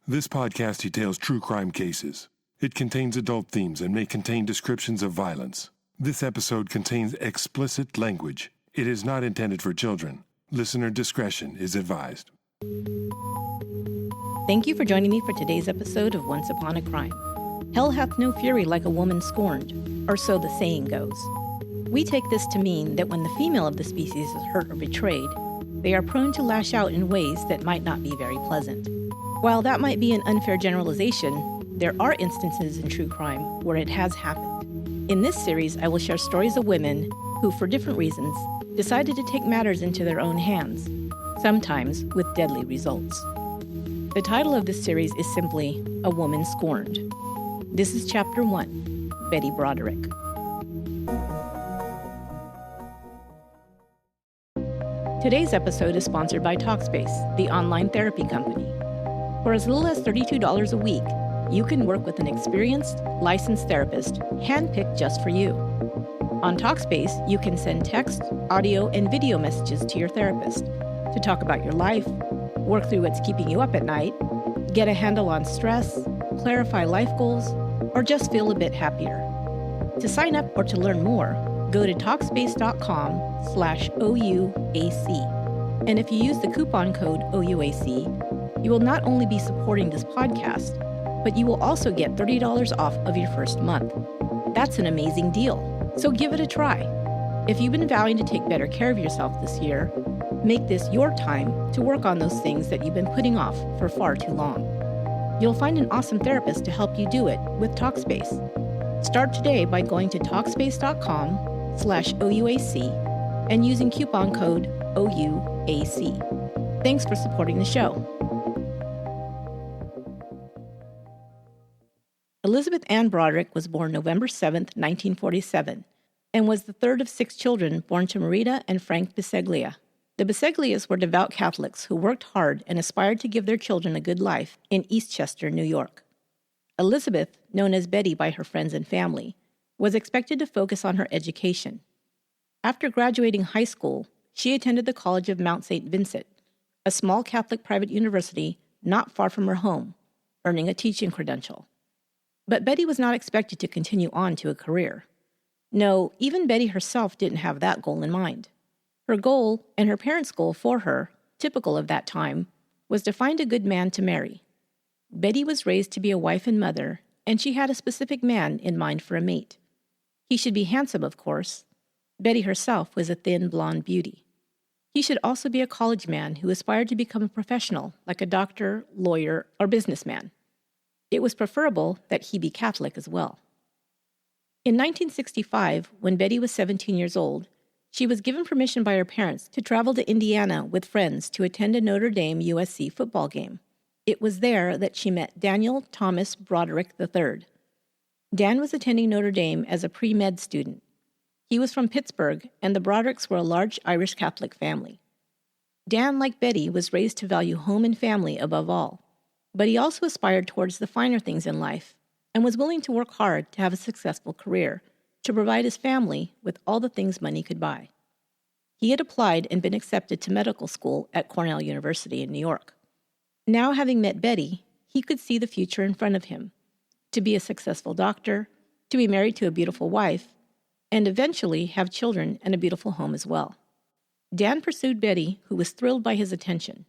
This podcast details true crime cases. It contains adult themes and may contain descriptions of violence. This episode contains explicit language. It is not intended for children. Listener discretion is advised. Thank you for joining me for today's episode of Once Upon a Crime. Hell hath no fury like a woman scorned, or so the saying goes. We take this to mean that when the female of the species is hurt or betrayed, they are prone to lash out in ways that might not be very pleasant. While that might be an unfair generalization, there are instances in true crime where it has happened. In this series, I will share stories of women who, for different reasons, decided to take matters into their own hands, sometimes with deadly results. The title of this series is simply A Woman Scorned. This is Chapter 1, Betty Broderick. Today's episode is sponsored by Talkspace, the online therapy company. For as little as $32 a week, you can work with an experienced, licensed therapist, handpicked just for you. On Talkspace, you can send text, audio, and video messages to your therapist to talk about your life, work through what's keeping you up at night, get a handle on stress, clarify life goals, or just feel a bit happier. To sign up or to learn more, go to Talkspace.com/OUAC. And if you use the coupon code OUAC, you will not only be supporting this podcast, but you will also get $30 off of your first month. That's an amazing deal, so give it a try. If you've been vowing to take better care of yourself this year, make this your time to work on those things that you've been putting off for far too long. You'll find an awesome therapist to help you do it with Talkspace. Start today by going to Talkspace.com/OUAC and using coupon code OUAC. Thanks for supporting the show. Elizabeth Ann Broderick was born November 7, 1947, and was the third of 6 children born to Marita and Frank Biseglia. The Biseglias were devout Catholics who worked hard and aspired to give their children a good life in Eastchester, New York. Elizabeth, known as Betty by her friends and family, was expected to focus on her education. After graduating high school, she attended the College of Mount St. Vincent, a small Catholic private university not far from her home, earning a teaching credential. But Betty was not expected to continue on to a career. No, even Betty herself didn't have that goal in mind. Her goal, and her parents' goal for her, typical of that time, was to find a good man to marry. Betty was raised to be a wife and mother, and she had a specific man in mind for a mate. He should be handsome, of course. Betty herself was a thin, blonde beauty. He should also be a college man who aspired to become a professional, like a doctor, lawyer, or businessman. It was preferable that he be Catholic as well. In 1965, when Betty was 17 years old, she was given permission by her parents to travel to Indiana with friends to attend a Notre Dame USC football game. It was there that she met Daniel Thomas Broderick III. Dan was attending Notre Dame as a pre-med student. He was from Pittsburgh, and the Brodericks were a large Irish Catholic family. Dan, like Betty, was raised to value home and family above all. But he also aspired towards the finer things in life and was willing to work hard to have a successful career, to provide his family with all the things money could buy. He had applied and been accepted to medical school at Cornell University in New York. Now, having met Betty, he could see the future in front of him, to be a successful doctor, to be married to a beautiful wife, and eventually have children and a beautiful home as well. Dan pursued Betty, who was thrilled by his attention.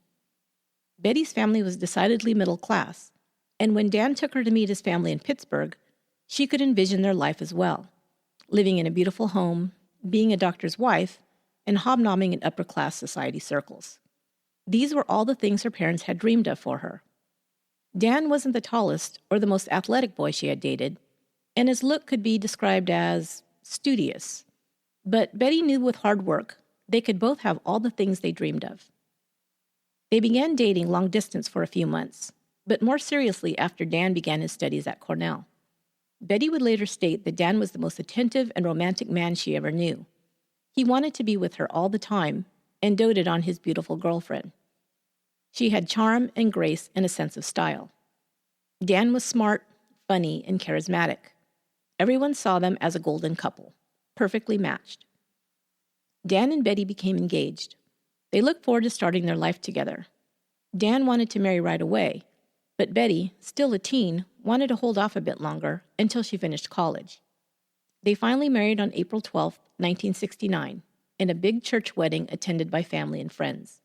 Betty's family was decidedly middle class, and when Dan took her to meet his family in Pittsburgh, she could envision their life as well, living in a beautiful home, being a doctor's wife, and hobnobbing in upper-class society circles. These were all the things her parents had dreamed of for her. Dan wasn't the tallest or the most athletic boy she had dated, and his look could be described as studious. But Betty knew with hard work, they could both have all the things they dreamed of. They began dating long distance for a few months, but more seriously after Dan began his studies at Cornell. Betty would later state that Dan was the most attentive and romantic man she ever knew. He wanted to be with her all the time and doted on his beautiful girlfriend. She had charm and grace and a sense of style. Dan was smart, funny, and charismatic. Everyone saw them as a golden couple, perfectly matched. Dan and Betty became engaged. They looked forward to starting their life together. Dan wanted to marry right away, But Betty, still a teen, wanted to hold off a bit longer until she finished college. They finally married on April 12, 1969, in a big church wedding attended by family and friends.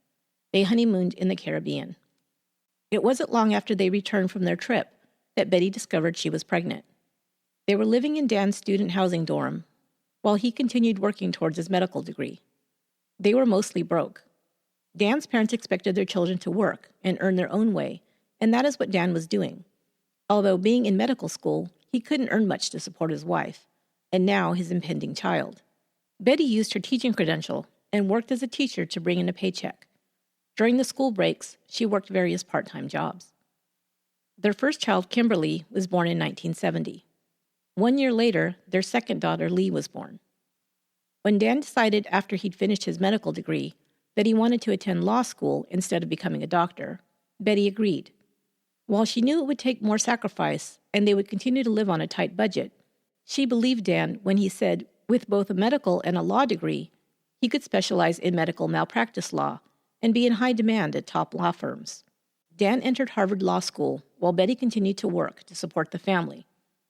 They honeymooned in the Caribbean. It wasn't long after they returned from their trip that Betty discovered she was pregnant. They were living in Dan's student housing dorm, while he continued working towards his medical degree. They were mostly broke. Dan's parents expected their children to work and earn their own way, and that is what Dan was doing. Although being in medical school, he couldn't earn much to support his wife, and now his impending child. Betty used her teaching credential and worked as a teacher to bring in a paycheck. During the school breaks, she worked various part-time jobs. Their first child, Kimberly, was born in 1970. 1 year later, their second daughter, Lee, was born. When Dan decided after he'd finished his medical degree that he wanted to attend law school instead of becoming a doctor, Betty agreed. While she knew it would take more sacrifice and they would continue to live on a tight budget, she believed Dan when he said, with both a medical and a law degree, he could specialize in medical malpractice law and be in high demand at top law firms. Dan entered Harvard Law School while Betty continued to work to support the family,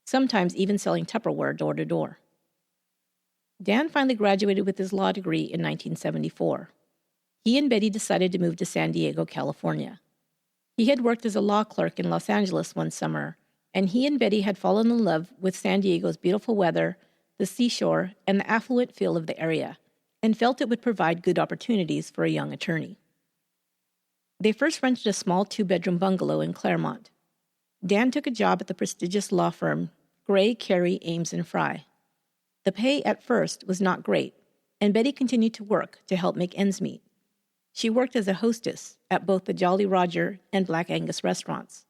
sometimes even selling Tupperware door to door. Dan finally graduated with his law degree in 1974. He and Betty decided to move to San Diego, California. He had worked as a law clerk in Los Angeles one summer, and he and Betty had fallen in love with San Diego's beautiful weather, the seashore, and the affluent feel of the area, and felt it would provide good opportunities for a young attorney. They first rented a small 2-bedroom bungalow in Claremont. Dan took a job at the prestigious law firm Gray, Carey, Ames, and Fry. The pay at first was not great, and Betty continued to work to help make ends meet. She worked as a hostess at both the Jolly Roger and Black Angus restaurants.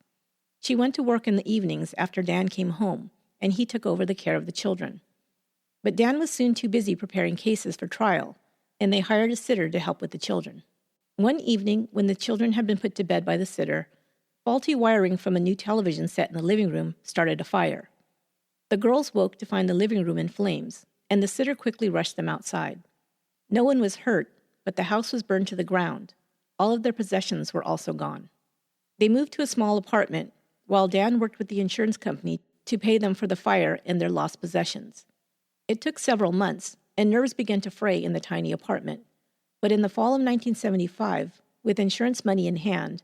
She went to work in the evenings after Dan came home, and he took over the care of the children. But Dan was soon too busy preparing cases for trial, and they hired a sitter to help with the children. One evening, when the children had been put to bed by the sitter, faulty wiring from a new television set in the living room started a fire. The girls woke to find the living room in flames, and the sitter quickly rushed them outside. No one was hurt, but the house was burned to the ground. All of their possessions were also gone. They moved to a small apartment, while Dan worked with the insurance company to pay them for the fire and their lost possessions. It took several months, and nerves began to fray in the tiny apartment. But in the fall of 1975, with insurance money in hand,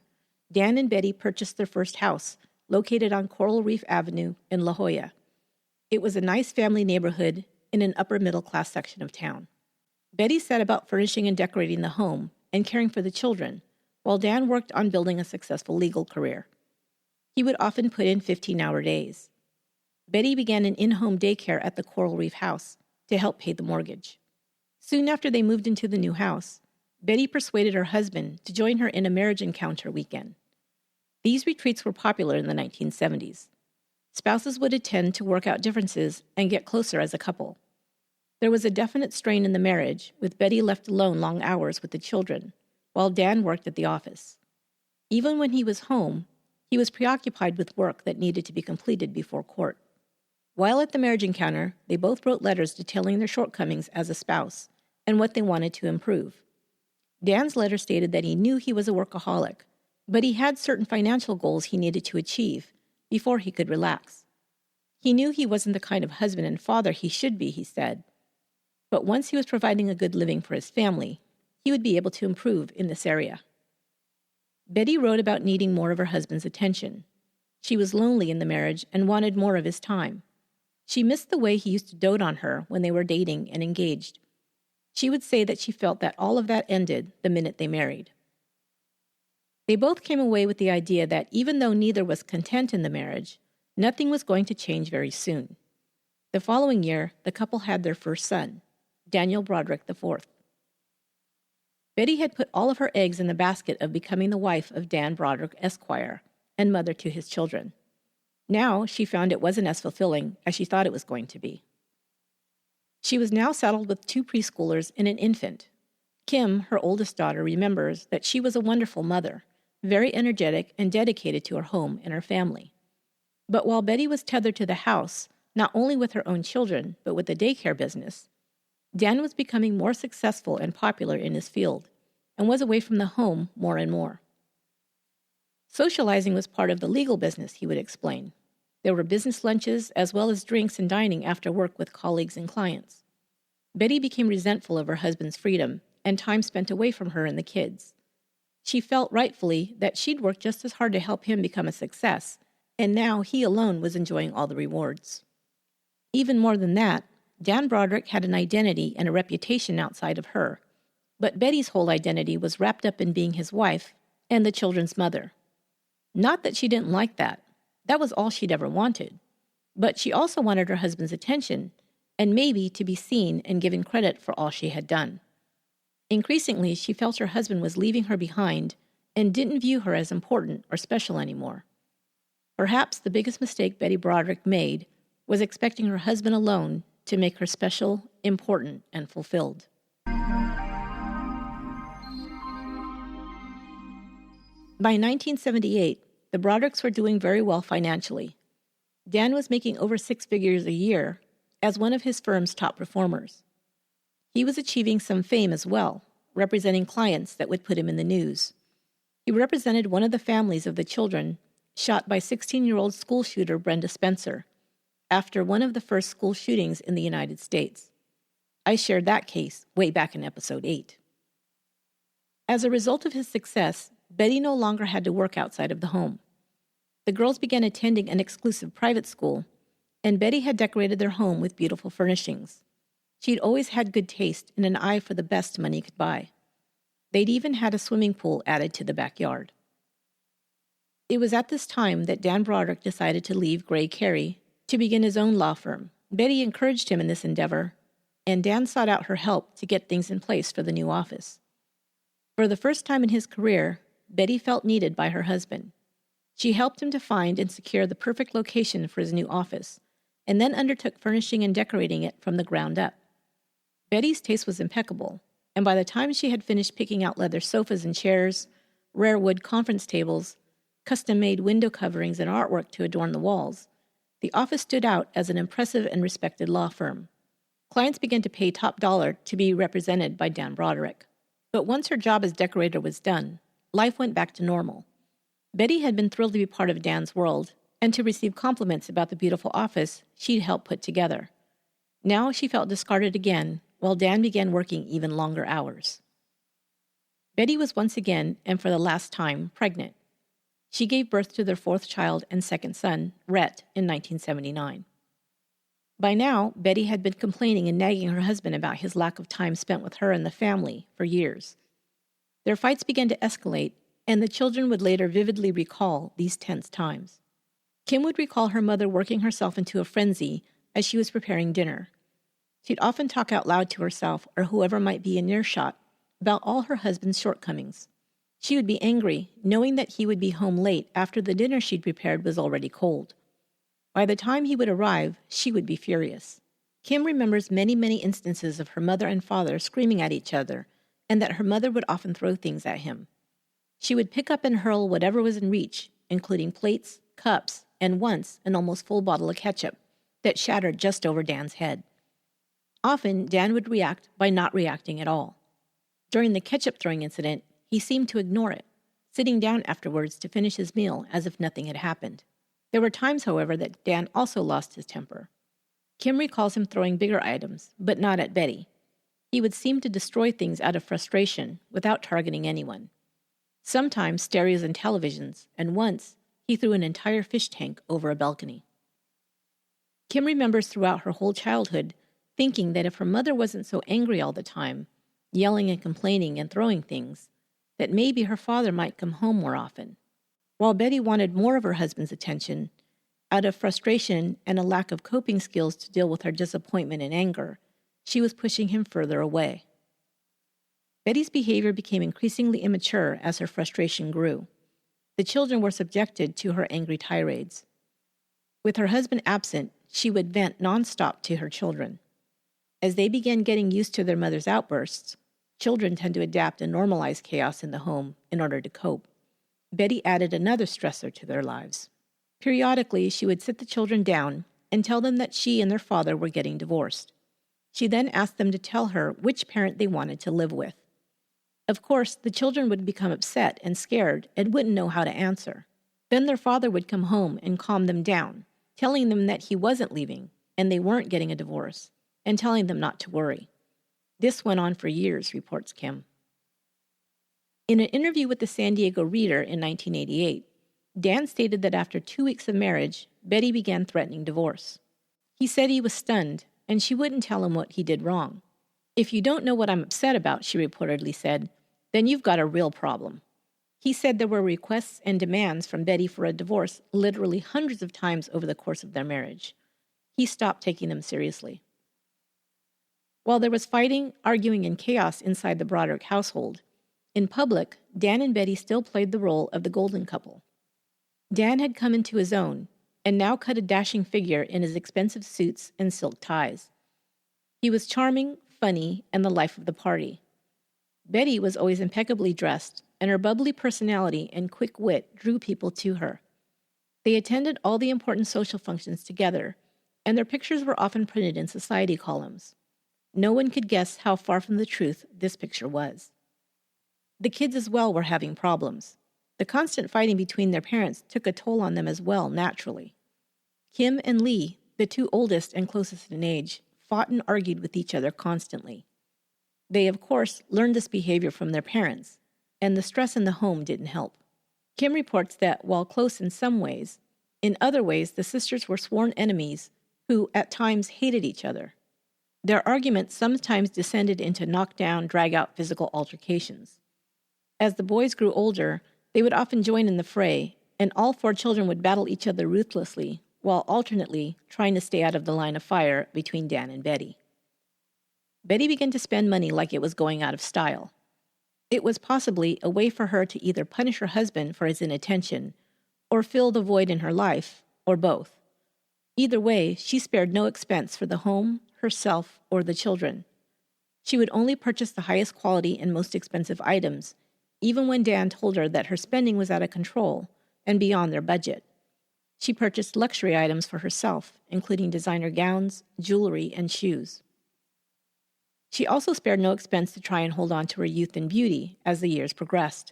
Dan and Betty purchased their first house, located on Coral Reef Avenue in La Jolla. It was a nice family neighborhood in an upper-middle-class section of town. Betty set about furnishing and decorating the home and caring for the children, while Dan worked on building a successful legal career. He would often put in 15-hour days. Betty began an in-home daycare at the Coral Reef house to help pay the mortgage. Soon after they moved into the new house, Betty persuaded her husband to join her in a marriage encounter weekend. These retreats were popular in the 1970s. Spouses would attend to work out differences and get closer as a couple. There was a definite strain in the marriage, with Betty left alone long hours with the children, while Dan worked at the office. Even when he was home, he was preoccupied with work that needed to be completed before court. While at the marriage encounter, they both wrote letters detailing their shortcomings as a spouse and what they wanted to improve. Dan's letter stated that he knew he was a workaholic, but he had certain financial goals he needed to achieve before he could relax. He knew he wasn't the kind of husband and father he should be, he said. But once he was providing a good living for his family, he would be able to improve in this area. Betty wrote about needing more of her husband's attention. She was lonely in the marriage and wanted more of his time. She missed the way he used to dote on her when they were dating and engaged. She would say that she felt that all of that ended the minute they married. They both came away with the idea that even though neither was content in the marriage, nothing was going to change very soon. The following year, the couple had their first son, Daniel Broderick IV. Betty had put all of her eggs in the basket of becoming the wife of Dan Broderick, Esquire, and mother to his children. Now she found it wasn't as fulfilling as she thought it was going to be. She was now saddled with 2 preschoolers and an infant. Kim, her oldest daughter, remembers that she was a wonderful mother, very energetic and dedicated to her home and her family. But while Betty was tethered to the house, not only with her own children, but with the daycare business, Dan was becoming more successful and popular in his field, and was away from the home more and more. Socializing was part of the legal business, he would explain. There were business lunches as well as drinks and dining after work with colleagues and clients. Betty became resentful of her husband's freedom and time spent away from her and the kids. She felt rightfully that she'd worked just as hard to help him become a success, and now he alone was enjoying all the rewards. Even more than that, Dan Broderick had an identity and a reputation outside of her, but Betty's whole identity was wrapped up in being his wife and the children's mother. Not that she didn't like that. That was all she'd ever wanted. But she also wanted her husband's attention, and maybe to be seen and given credit for all she had done. Increasingly, she felt her husband was leaving her behind and didn't view her as important or special anymore. Perhaps the biggest mistake Betty Broderick made was expecting her husband alone to make her special, important, and fulfilled. By 1978, the Brodericks were doing very well financially. Dan was making over 6 figures a year as one of his firm's top performers. He was achieving some fame as well, representing clients that would put him in the news. He represented one of the families of the children shot by 16-year-old school shooter Brenda Spencer after one of the first school shootings in the United States. I shared that case way back in episode 8. As a result of his success, Betty no longer had to work outside of the home. The girls began attending an exclusive private school, and Betty had decorated their home with beautiful furnishings. She'd always had good taste and an eye for the best money could buy. They'd even had a swimming pool added to the backyard. It was at this time that Dan Broderick decided to leave Gray Carey to begin his own law firm. Betty encouraged him in this endeavor, and Dan sought out her help to get things in place for the new office. For the first time in his career, Betty felt needed by her husband. She helped him to find and secure the perfect location for his new office, and then undertook furnishing and decorating it from the ground up. Betty's taste was impeccable, and by the time she had finished picking out leather sofas and chairs, rare wood conference tables, custom-made window coverings and artwork to adorn the walls, the office stood out as an impressive and respected law firm. Clients began to pay top dollar to be represented by Dan Broderick. But once her job as decorator was done, life went back to normal. Betty had been thrilled to be part of Dan's world and to receive compliments about the beautiful office she'd helped put together. Now she felt discarded again, while Dan began working even longer hours. Betty was once again, and for the last time, pregnant. She gave birth to their 4th child and 2nd son, Rhett, in 1979. By now, Betty had been complaining and nagging her husband about his lack of time spent with her and the family for years. Their fights began to escalate, and the children would later vividly recall these tense times. Kim would recall her mother working herself into a frenzy as she was preparing dinner. She'd often talk out loud to herself or whoever might be in earshot about all her husband's shortcomings. She would be angry, knowing that he would be home late after the dinner she'd prepared was already cold. By the time he would arrive, she would be furious. Kim remembers many, many instances of her mother and father screaming at each other, and that her mother would often throw things at him. She would pick up and hurl whatever was in reach, including plates, cups, and once an almost full bottle of ketchup that shattered just over Dan's head. Often, Dan would react by not reacting at all. During the ketchup-throwing incident, he seemed to ignore it, sitting down afterwards to finish his meal as if nothing had happened. There were times, however, that Dan also lost his temper. Kim recalls him throwing bigger items, but not at Betty. He would seem to destroy things out of frustration without targeting anyone. Sometimes stereos and televisions, and once he threw an entire fish tank over a balcony. Kim remembers throughout her whole childhood thinking that if her mother wasn't so angry all the time, yelling and complaining and throwing things, that maybe her father might come home more often. While Betty wanted more of her husband's attention, out of frustration and a lack of coping skills to deal with her disappointment and anger, she was pushing him further away. Betty's behavior became increasingly immature as her frustration grew. The children were subjected to her angry tirades. With her husband absent, she would vent nonstop to her children. As they began getting used to their mother's outbursts, children tend to adapt and normalize chaos in the home in order to cope. Betty added another stressor to their lives. Periodically, she would sit the children down and tell them that she and their father were getting divorced. She then asked them to tell her which parent they wanted to live with. Of course, the children would become upset and scared and wouldn't know how to answer. Then their father would come home and calm them down, telling them that he wasn't leaving and they weren't getting a divorce, and telling them not to worry. This went on for years, reports Kim. In an interview with the San Diego Reader in 1988, Dan stated that after 2 weeks of marriage, Betty began threatening divorce. He said he was stunned, and she wouldn't tell him what he did wrong. "If you don't know what I'm upset about," she reportedly said, "then you've got a real problem." He said there were requests and demands from Betty for a divorce literally hundreds of times over the course of their marriage. He stopped taking them seriously. While there was fighting, arguing, and chaos inside the Broderick household, in public, Dan and Betty still played the role of the golden couple. Dan had come into his own, and now cut a dashing figure in his expensive suits and silk ties. He was charming, funny, and the life of the party. Betty was always impeccably dressed, and her bubbly personality and quick wit drew people to her. They attended all the important social functions together, and their pictures were often printed in society columns. No one could guess how far from the truth this picture was. The kids as well were having problems. The constant fighting between their parents took a toll on them as well, naturally. Kim and Lee, the two oldest and closest in age, fought and argued with each other constantly. They, of course, learned this behavior from their parents, and the stress in the home didn't help. Kim reports that while close in some ways, in other ways the sisters were sworn enemies who, at times, hated each other. Their arguments sometimes descended into knockdown, drag-out physical altercations. As the boys grew older, they would often join in the fray, and all four children would battle each other ruthlessly, while alternately trying to stay out of the line of fire between Dan and Betty. Betty began to spend money like it was going out of style. It was possibly a way for her to either punish her husband for his inattention, or fill the void in her life, or both. Either way, she spared no expense for the home, herself, or the children. She would only purchase the highest quality and most expensive items, even when Dan told her that her spending was out of control and beyond their budget. She purchased luxury items for herself, including designer gowns, jewelry, and shoes. She also spared no expense to try and hold on to her youth and beauty as the years progressed.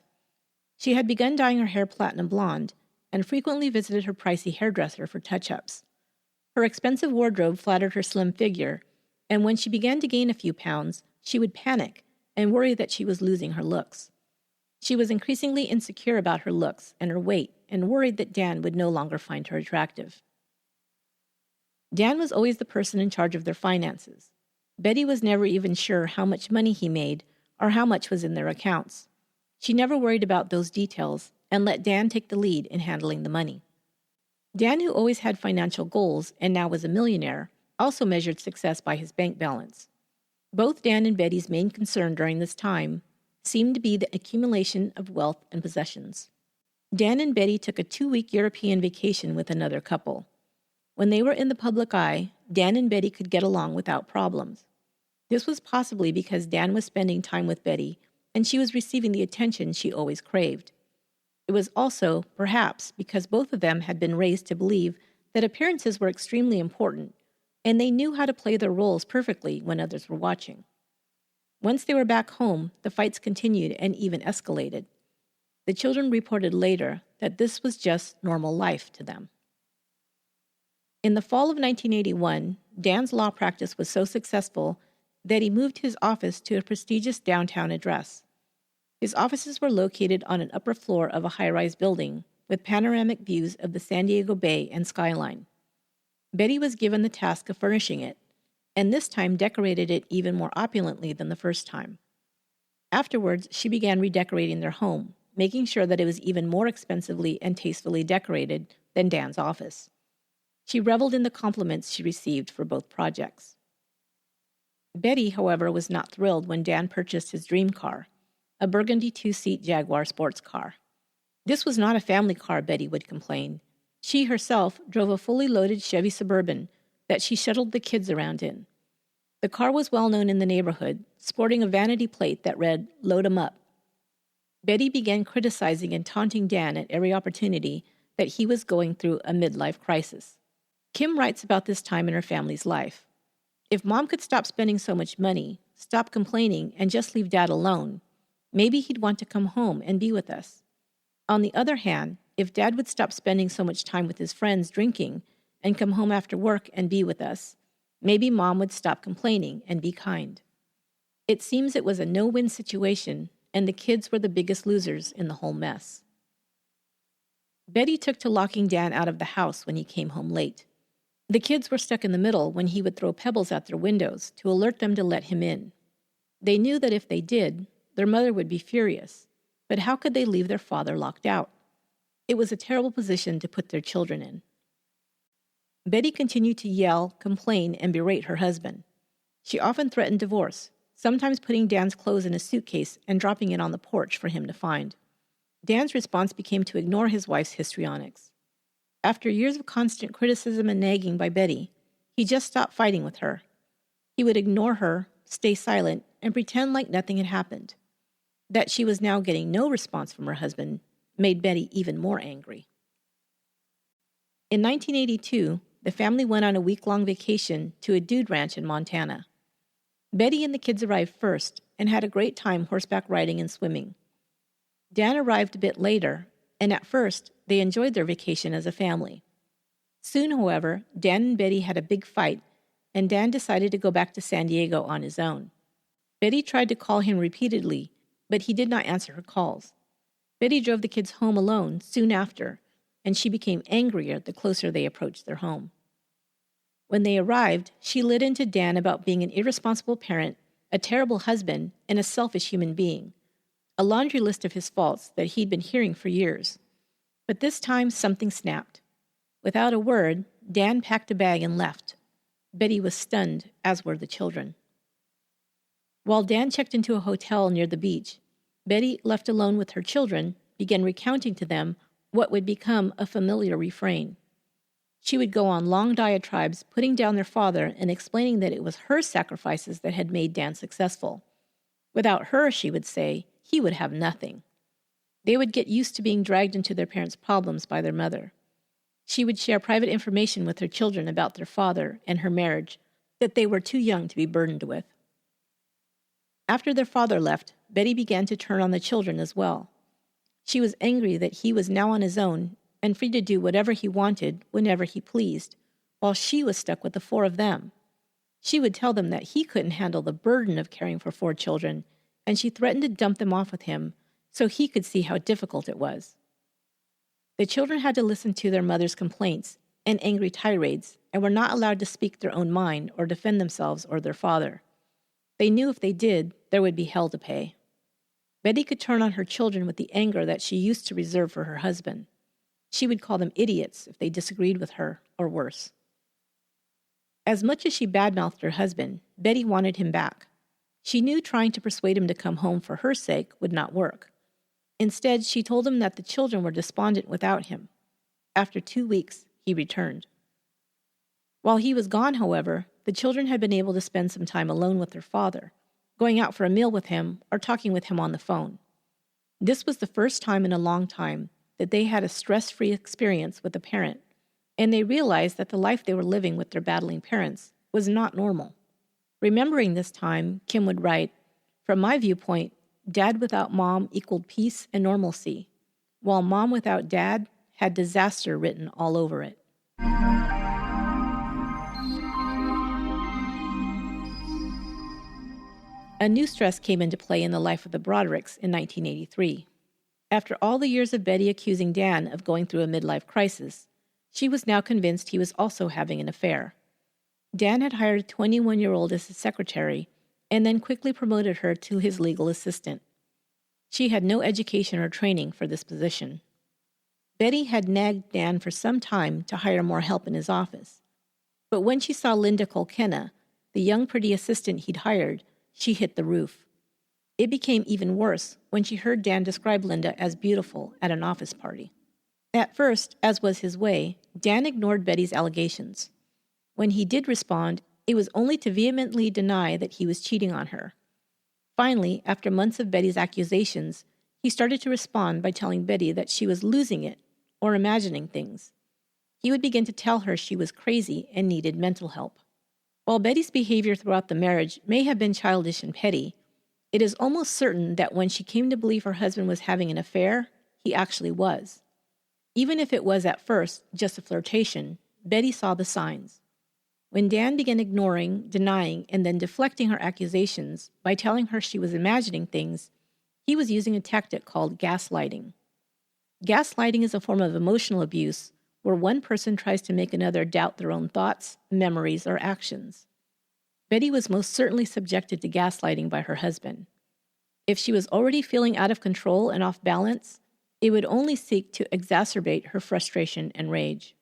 She had begun dyeing her hair platinum blonde and frequently visited her pricey hairdresser for touch-ups. Her expensive wardrobe flattered her slim figure, and when she began to gain a few pounds, she would panic and worry that she was losing her looks. She was increasingly insecure about her looks and her weight and worried that Dan would no longer find her attractive. Dan was always the person in charge of their finances. Betty was never even sure how much money he made or how much was in their accounts. She never worried about those details and let Dan take the lead in handling the money. Dan, who always had financial goals and now was a millionaire, also measured success by his bank balance. Both Dan and Betty's main concern during this time seemed to be the accumulation of wealth and possessions. Dan and Betty took a 2-week European vacation with another couple. When they were in the public eye, Dan and Betty could get along without problems. This was possibly because Dan was spending time with Betty and she was receiving the attention she always craved. It was also, perhaps, because both of them had been raised to believe that appearances were extremely important, and they knew how to play their roles perfectly when others were watching. Once they were back home, the fights continued and even escalated. The children reported later that this was just normal life to them. In the fall of 1981, Dan's law practice was so successful that he moved his office to a prestigious downtown address. His offices were located on an upper floor of a high-rise building with panoramic views of the San Diego Bay and skyline. Betty was given the task of furnishing it, and this time decorated it even more opulently than the first time. Afterwards, she began redecorating their home, making sure that it was even more expensively and tastefully decorated than Dan's office. She reveled in the compliments she received for both projects. Betty, however, was not thrilled when Dan purchased his dream car, a burgundy 2-seat Jaguar sports car. This was not a family car, Betty would complain. She herself drove a fully loaded Chevy Suburban that she shuttled the kids around in. The car was well known in the neighborhood, sporting a vanity plate that read, "Load 'em up." Betty began criticizing and taunting Dan at every opportunity that he was going through a midlife crisis. Kim writes about this time in her family's life. If Mom could stop spending so much money, stop complaining, and just leave Dad alone, maybe he'd want to come home and be with us. On the other hand, if Dad would stop spending so much time with his friends drinking and come home after work and be with us, maybe Mom would stop complaining and be kind. It seems it was a no-win situation, and the kids were the biggest losers in the whole mess. Betty took to locking Dan out of the house when he came home late. The kids were stuck in the middle when he would throw pebbles at their windows to alert them to let him in. They knew that if they did, their mother would be furious, but how could they leave their father locked out? It was a terrible position to put their children in. Betty continued to yell, complain, and berate her husband. She often threatened divorce, sometimes putting Dan's clothes in a suitcase and dropping it on the porch for him to find. Dan's response became to ignore his wife's histrionics. After years of constant criticism and nagging by Betty, he just stopped fighting with her. He would ignore her, stay silent, and pretend like nothing had happened. That she was now getting no response from her husband made Betty even more angry. In 1982, the family went on a week-long vacation to a dude ranch in Montana. Betty and the kids arrived first and had a great time horseback riding and swimming. Dan arrived a bit later, and at first, they enjoyed their vacation as a family. Soon, however, Dan and Betty had a big fight, and Dan decided to go back to San Diego on his own. Betty tried to call him repeatedly, but he did not answer her calls. Betty drove the kids home alone soon after, and she became angrier the closer they approached their home. When they arrived, she lit into Dan about being an irresponsible parent, a terrible husband, and a selfish human being. A laundry list of his faults that he'd been hearing for years. But this time, something snapped. Without a word, Dan packed a bag and left. Betty was stunned, as were the children. While Dan checked into a hotel near the beach, Betty, left alone with her children, began recounting to them what would become a familiar refrain. She would go on long diatribes, putting down their father and explaining that it was her sacrifices that had made Dan successful. Without her, she would say, he would have nothing. They would get used to being dragged into their parents' problems by their mother. She would share private information with her children about their father and her marriage that they were too young to be burdened with. After their father left, Betty began to turn on the children as well. She was angry that he was now on his own and free to do whatever he wanted whenever he pleased, while she was stuck with the 4 of them. She would tell them that he couldn't handle the burden of caring for 4 children, and she threatened to dump them off with him so he could see how difficult it was. The children had to listen to their mother's complaints and angry tirades and were not allowed to speak their own mind or defend themselves or their father. They knew if they did, there would be hell to pay. Betty could turn on her children with the anger that she used to reserve for her husband. She would call them idiots if they disagreed with her, or worse. As much as she badmouthed her husband, Betty wanted him back. She knew trying to persuade him to come home for her sake would not work. Instead, she told him that the children were despondent without him. After 2 weeks, he returned. While he was gone, however, the children had been able to spend some time alone with their father, going out for a meal with him or talking with him on the phone. This was the first time in a long time that they had a stress-free experience with a parent, and they realized that the life they were living with their battling parents was not normal. Remembering this time, Kim would write, "From my viewpoint, Dad without Mom equaled peace and normalcy, while Mom without Dad had disaster written all over it." A new stress came into play in the life of the Brodericks in 1983. After all the years of Betty accusing Dan of going through a midlife crisis, she was now convinced he was also having an affair. Dan had hired a 21-year-old as his secretary and then quickly promoted her to his legal assistant. She had no education or training for this position. Betty had nagged Dan for some time to hire more help in his office. But when she saw Linda Colkenna, the young pretty assistant he'd hired, she hit the roof. It became even worse when she heard Dan describe Linda as beautiful at an office party. At first, as was his way, Dan ignored Betty's allegations. When he did respond, it was only to vehemently deny that he was cheating on her. Finally, after months of Betty's accusations, he started to respond by telling Betty that she was losing it or imagining things. He would begin to tell her she was crazy and needed mental help. While Betty's behavior throughout the marriage may have been childish and petty, It is almost certain that when she came to believe her husband was having an affair, he actually was. Even if it was at first just a flirtation, Betty saw the signs. When Dan began ignoring, denying, and then deflecting her accusations by telling her she was imagining things, he was using a tactic called gaslighting. Gaslighting is a form of emotional abuse where one person tries to make another doubt their own thoughts, memories, or actions. Betty was most certainly subjected to gaslighting by her husband. If she was already feeling out of control and off balance, it would only seek to exacerbate her frustration and rage.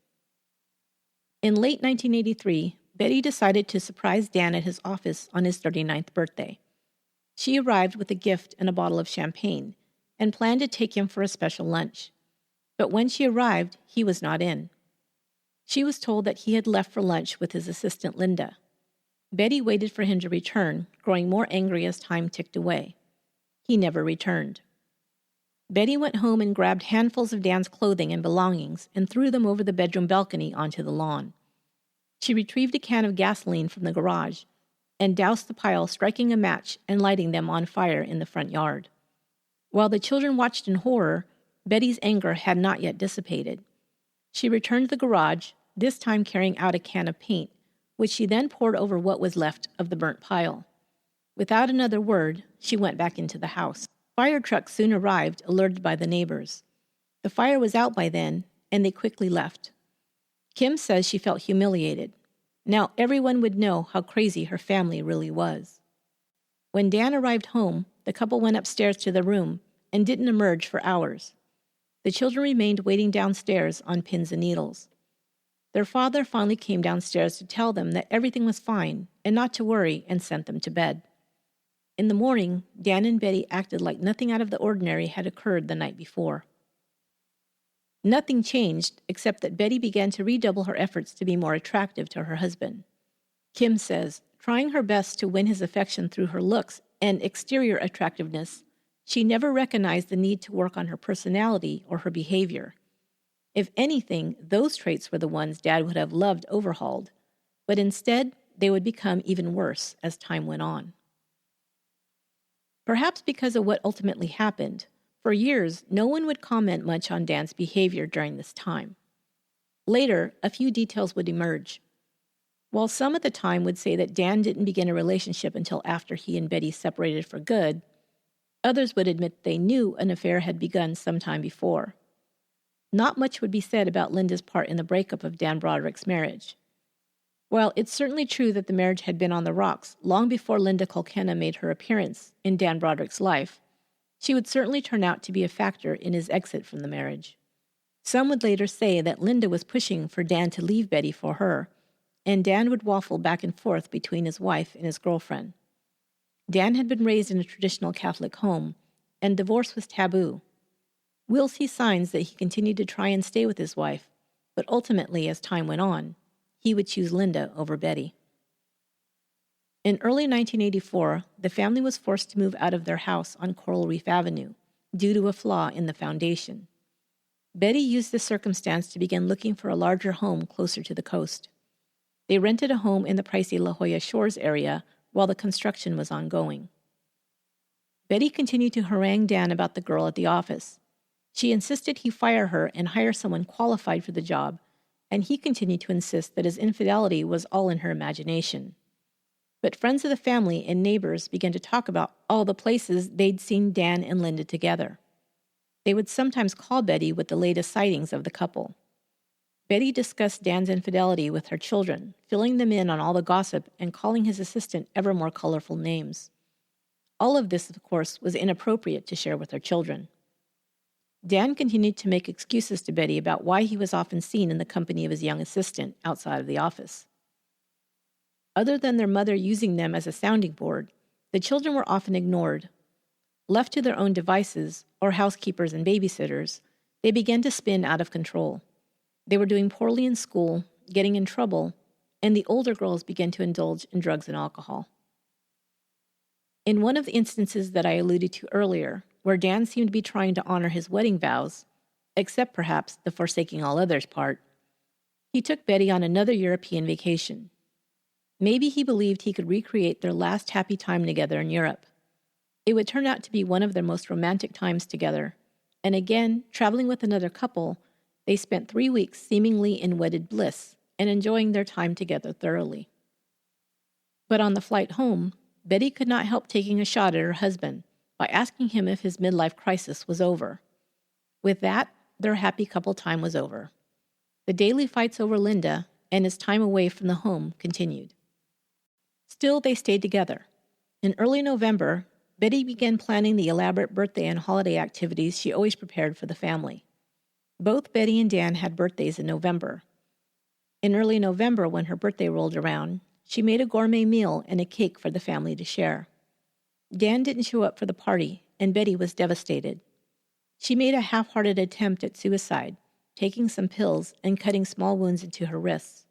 In late 1983, Betty decided to surprise Dan at his office on his 39th birthday. She arrived with a gift and a bottle of champagne and planned to take him for a special lunch. But when she arrived, he was not in. She was told that he had left for lunch with his assistant Linda. Betty waited for him to return, growing more angry as time ticked away. He never returned. Betty went home and grabbed handfuls of Dan's clothing and belongings and threw them over the bedroom balcony onto the lawn. She retrieved a can of gasoline from the garage and doused the pile, striking a match and lighting them on fire in the front yard. While the children watched in horror, Betty's anger had not yet dissipated. She returned to the garage, this time carrying out a can of paint, which she then poured over what was left of the burnt pile. Without another word, she went back into the house. Fire trucks soon arrived, alerted by the neighbors. The fire was out by then, and they quickly left. Kim says she felt humiliated. Now everyone would know how crazy her family really was. When Dan arrived home, the couple went upstairs to their room and didn't emerge for hours. The children remained waiting downstairs on pins and needles. Their father finally came downstairs to tell them that everything was fine and not to worry, and sent them to bed. In the morning, Dan and Betty acted like nothing out of the ordinary had occurred the night before. Nothing changed except that Betty began to redouble her efforts to be more attractive to her husband. Kim says, trying her best to win his affection through her looks and exterior attractiveness, she never recognized the need to work on her personality or her behavior. If anything, those traits were the ones Dad would have loved overhauled, but instead they would become even worse as time went on. Perhaps because of what ultimately happened, for years no one would comment much on Dan's behavior during this time. Later, a few details would emerge. While some at the time would say that Dan didn't begin a relationship until after he and Betty separated for good, others would admit they knew an affair had begun sometime before. Not much would be said about Linda's part in the breakup of Dan Broderick's marriage. While it's certainly true that the marriage had been on the rocks long before Linda Kulkenna made her appearance in Dan Broderick's life, she would certainly turn out to be a factor in his exit from the marriage. Some would later say that Linda was pushing for Dan to leave Betty for her, and Dan would waffle back and forth between his wife and his girlfriend. Dan had been raised in a traditional Catholic home, and divorce was taboo. We'll see signs that he continued to try and stay with his wife, but ultimately, as time went on, he would choose Linda over Betty. In early 1984, the family was forced to move out of their house on Coral Reef Avenue due to a flaw in the foundation. Betty used this circumstance to begin looking for a larger home closer to the coast. They rented a home in the pricey La Jolla Shores area while the construction was ongoing. Betty continued to harangue Dan about the girl at the office. She insisted he fire her and hire someone qualified for the job, and he continued to insist that his infidelity was all in her imagination. But friends of the family and neighbors began to talk about all the places they'd seen Dan and Linda together. They would sometimes call Betty with the latest sightings of the couple. Betty discussed Dan's infidelity with her children, filling them in on all the gossip and calling his assistant ever more colorful names. All of this, of course, was inappropriate to share with her children. Dan continued to make excuses to Betty about why he was often seen in the company of his young assistant outside of the office. Other than their mother using them as a sounding board, the children were often ignored. Left to their own devices, or housekeepers and babysitters, they began to spin out of control. They were doing poorly in school, getting in trouble, and the older girls began to indulge in drugs and alcohol. In one of the instances that I alluded to earlier, where Dan seemed to be trying to honor his wedding vows, except perhaps the forsaking all others part, he took Betty on another European vacation. Maybe he believed he could recreate their last happy time together in Europe. It would turn out to be one of their most romantic times together, and again, traveling with another couple, they spent 3 weeks seemingly in wedded bliss and enjoying their time together thoroughly. But on the flight home, Betty could not help taking a shot at her husband by asking him if his midlife crisis was over. With that, their happy couple time was over. The daily fights over Linda and his time away from the home continued. Still, they stayed together. In early November, Betty began planning the elaborate birthday and holiday activities she always prepared for the family. Both Betty and Dan had birthdays in November. In early November, when her birthday rolled around, she made a gourmet meal and a cake for the family to share. Dan didn't show up for the party, and Betty was devastated. She made a half-hearted attempt at suicide, taking some pills and cutting small wounds into her wrists.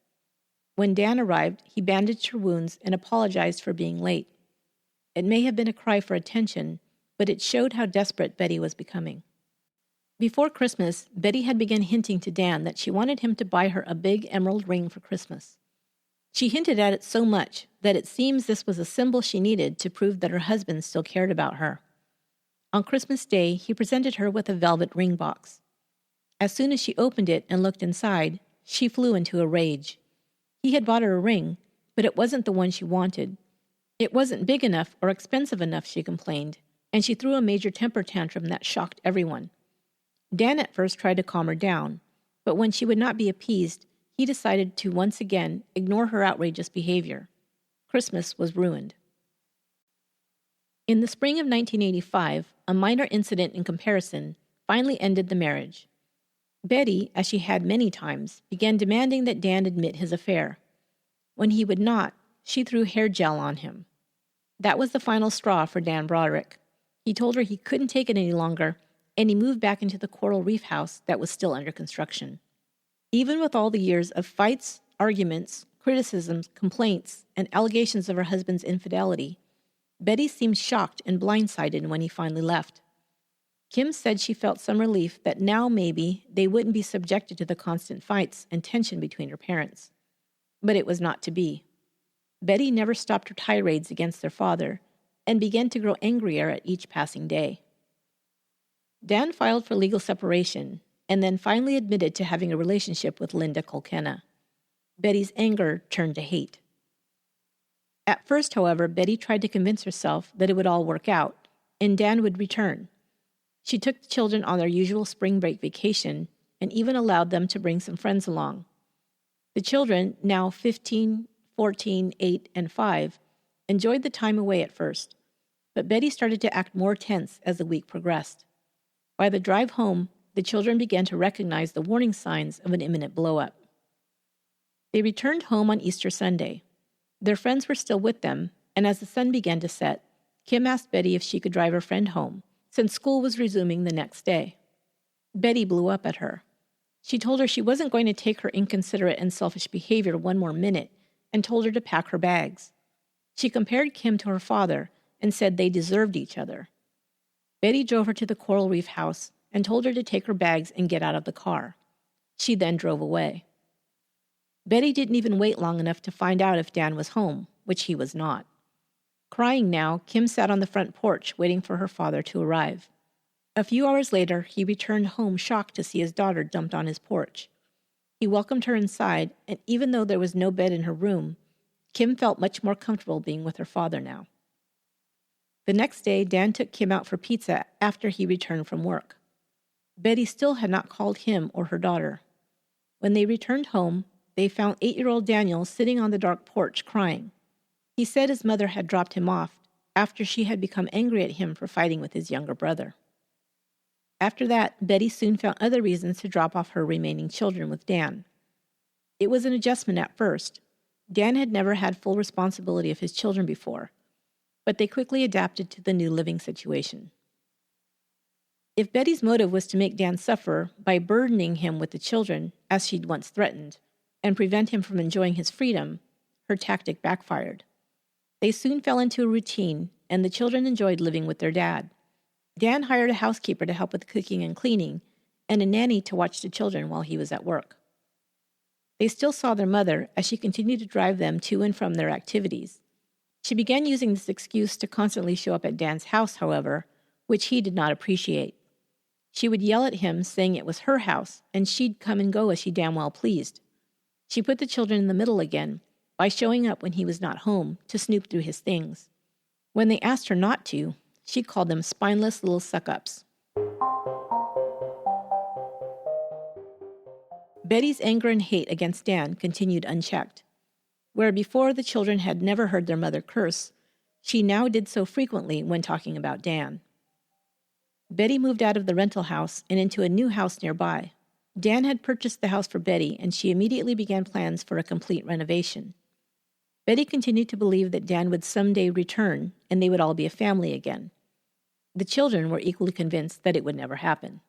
When Dan arrived, he bandaged her wounds and apologized for being late. It may have been a cry for attention, but it showed how desperate Betty was becoming. Before Christmas, Betty had begun hinting to Dan that she wanted him to buy her a big emerald ring for Christmas. She hinted at it so much that it seems this was a symbol she needed to prove that her husband still cared about her. On Christmas Day, he presented her with a velvet ring box. As soon as she opened it and looked inside, she flew into a rage. He had bought her a ring, but it wasn't the one she wanted. It wasn't big enough or expensive enough, she complained, and she threw a major temper tantrum that shocked everyone. Dan at first tried to calm her down, but when she would not be appeased, he decided to once again ignore her outrageous behavior. Christmas was ruined. In the spring of 1985, a minor incident in comparison finally ended the marriage. Betty, as she had many times, began demanding that Dan admit his affair. When he would not, she threw hair gel on him. That was the final straw for Dan Broderick. He told her he couldn't take it any longer, and he moved back into the coral reef house that was still under construction. Even with all the years of fights, arguments, criticisms, complaints, and allegations of her husband's infidelity, Betty seemed shocked and blindsided when he finally left. Kim said she felt some relief that now maybe they wouldn't be subjected to the constant fights and tension between her parents. But it was not to be. Betty never stopped her tirades against their father and began to grow angrier at each passing day. Dan filed for legal separation and then finally admitted to having a relationship with Linda Colkenna. Betty's anger turned to hate. At first, however, Betty tried to convince herself that it would all work out and Dan would return. She took the children on their usual spring break vacation and even allowed them to bring some friends along. The children, now 15, 14, 8, and 5, enjoyed the time away at first, but Betty started to act more tense as the week progressed. By the drive home, the children began to recognize the warning signs of an imminent blow-up. They returned home on Easter Sunday. Their friends were still with them, and as the sun began to set, Kim asked Betty if she could drive her friend home, since school was resuming the next day. Betty blew up at her. She told her she wasn't going to take her inconsiderate and selfish behavior one more minute, and told her to pack her bags. She compared Kim to her father and said they deserved each other. Betty drove her to the coral reef house and told her to take her bags and get out of the car. She then drove away. Betty didn't even wait long enough to find out if Dan was home, which he was not. Crying now, Kim sat on the front porch waiting for her father to arrive. A few hours later, he returned home shocked to see his daughter dumped on his porch. He welcomed her inside, and even though there was no bed in her room, Kim felt much more comfortable being with her father now. The next day, Dan took Kim out for pizza after he returned from work. Betty still had not called him or her daughter. When they returned home, they found 8-year-old Daniel sitting on the dark porch crying. He said his mother had dropped him off after she had become angry at him for fighting with his younger brother. After that, Betty soon found other reasons to drop off her remaining children with Dan. It was an adjustment at first. Dan had never had full responsibility of his children before, but they quickly adapted to the new living situation. If Betty's motive was to make Dan suffer by burdening him with the children, as she'd once threatened, and prevent him from enjoying his freedom, her tactic backfired. They soon fell into a routine, and the children enjoyed living with their dad. Dan hired a housekeeper to help with cooking and cleaning, and a nanny to watch the children while he was at work. They still saw their mother as she continued to drive them to and from their activities, She began using this excuse to constantly show up at Dan's house, however, which he did not appreciate. She would yell at him, saying it was her house, and she'd come and go as she damn well pleased. She put the children in the middle again by showing up when he was not home to snoop through his things. When they asked her not to, she called them spineless little suck-ups. Betty's anger and hate against Dan continued unchecked. Where before the children had never heard their mother curse, she now did so frequently when talking about Dan. Betty moved out of the rental house and into a new house nearby. Dan had purchased the house for Betty, and she immediately began plans for a complete renovation. Betty continued to believe that Dan would someday return and they would all be a family again. The children were equally convinced that it would never happen.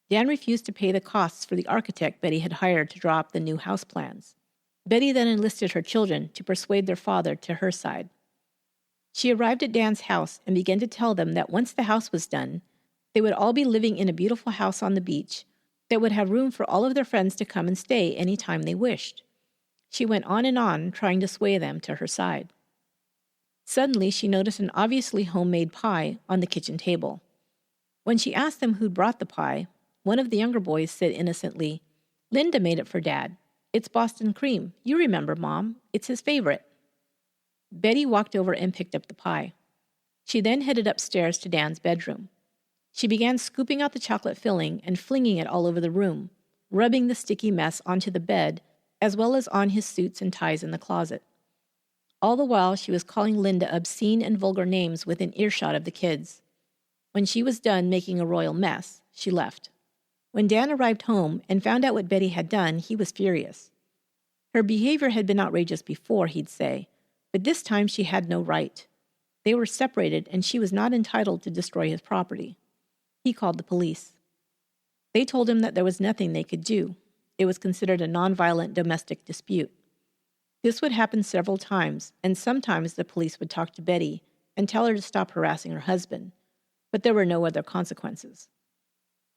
Dan refused to pay the costs for the architect Betty had hired to draw up the new house plans. Betty then enlisted her children to persuade their father to her side. She arrived at Dan's house and began to tell them that once the house was done, they would all be living in a beautiful house on the beach that would have room for all of their friends to come and stay any time they wished. She went on, trying to sway them to her side. Suddenly, she noticed an obviously homemade pie on the kitchen table. When she asked them who'd brought the pie, one of the younger boys said innocently, "Linda made it for Dad. It's Boston cream. You remember, Mom. It's his favorite." Betty walked over and picked up the pie. She then headed upstairs to Dan's bedroom. She began scooping out the chocolate filling and flinging it all over the room, rubbing the sticky mess onto the bed, as well as on his suits and ties in the closet. All the while, she was calling Linda obscene and vulgar names within earshot of the kids. When she was done making a royal mess, she left. When Dan arrived home and found out what Betty had done, he was furious. Her behavior had been outrageous before, he'd say, but this time she had no right. They were separated, and she was not entitled to destroy his property. He called the police. They told him that there was nothing they could do. It was considered a nonviolent domestic dispute. This would happen several times, and sometimes the police would talk to Betty and tell her to stop harassing her husband, but there were no other consequences.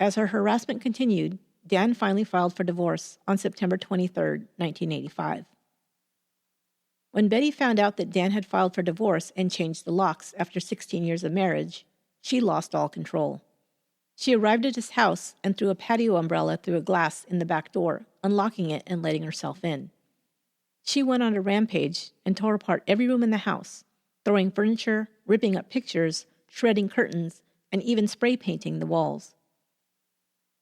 As her harassment continued, Dan finally filed for divorce on September 23, 1985. When Betty found out that Dan had filed for divorce and changed the locks after 16 years of marriage, she lost all control. She arrived at his house and threw a patio umbrella through a glass in the back door, unlocking it and letting herself in. She went on a rampage and tore apart every room in the house, throwing furniture, ripping up pictures, shredding curtains, and even spray painting the walls.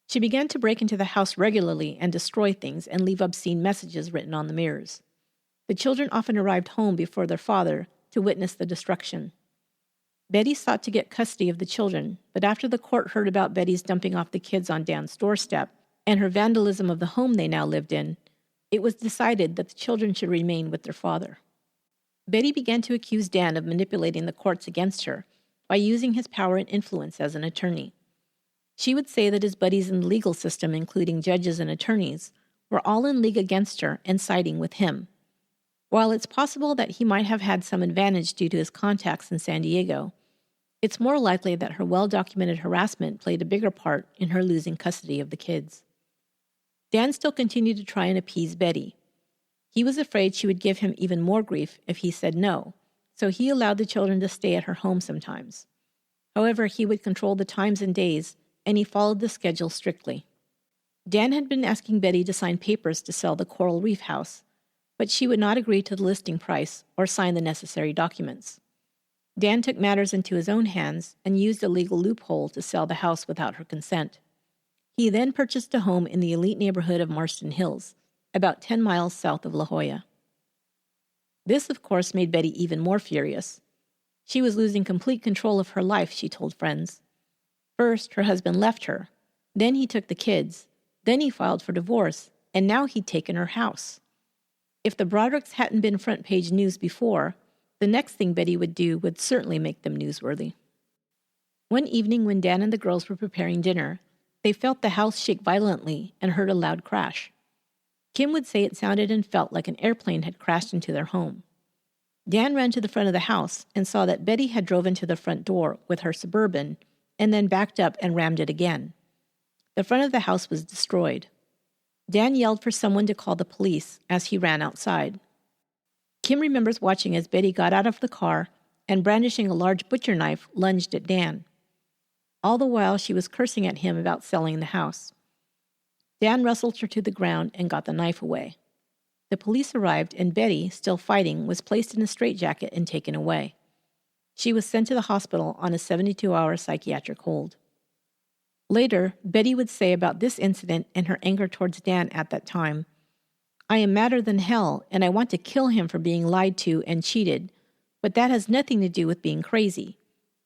She began to break into the house regularly and destroy things and leave obscene messages written on the mirrors. The children often arrived home before their father to witness the destruction. Betty sought to get custody of the children, but after the court heard about Betty's dumping off the kids on Dan's doorstep and her vandalism of the home they now lived in, it was decided that the children should remain with their father. Betty began to accuse Dan of manipulating the courts against her by using his power and influence as an attorney. She would say that his buddies in the legal system, including judges and attorneys, were all in league against her and siding with him. While it's possible that he might have had some advantage due to his contacts in San Diego, it's more likely that her well-documented harassment played a bigger part in her losing custody of the kids. Dan still continued to try and appease Betty. He was afraid she would give him even more grief if he said no, so he allowed the children to stay at her home sometimes. However, he would control the times and days, and he followed the schedule strictly. Dan had been asking Betty to sign papers to sell the Coral Reef house, but she would not agree to the listing price or sign the necessary documents. Dan took matters into his own hands and used a legal loophole to sell the house without her consent. He then purchased a home in the elite neighborhood of Marston Hills, about 10 miles south of La Jolla. This, of course, made Betty even more furious. She was losing complete control of her life, she told friends. First, her husband left her. Then he took the kids. Then he filed for divorce, and now he'd taken her house. If the Brodericks hadn't been front-page news before, the next thing Betty would do would certainly make them newsworthy. One evening when Dan and the girls were preparing dinner, they felt the house shake violently and heard a loud crash. Kim would say it sounded and felt like an airplane had crashed into their home. Dan ran to the front of the house and saw that Betty had drove into the front door with her Suburban and then backed up and rammed it again. The front of the house was destroyed. Dan yelled for someone to call the police as he ran outside. Kim remembers watching as Betty got out of the car and, brandishing a large butcher knife, lunged at Dan. All the while, she was cursing at him about selling the house. Dan wrestled her to the ground and got the knife away. The police arrived, and Betty, still fighting, was placed in a straitjacket and taken away. She was sent to the hospital on a 72-hour psychiatric hold. Later, Betty would say about this incident and her anger towards Dan at that time, "I am madder than hell, and I want to kill him for being lied to and cheated, but that has nothing to do with being crazy.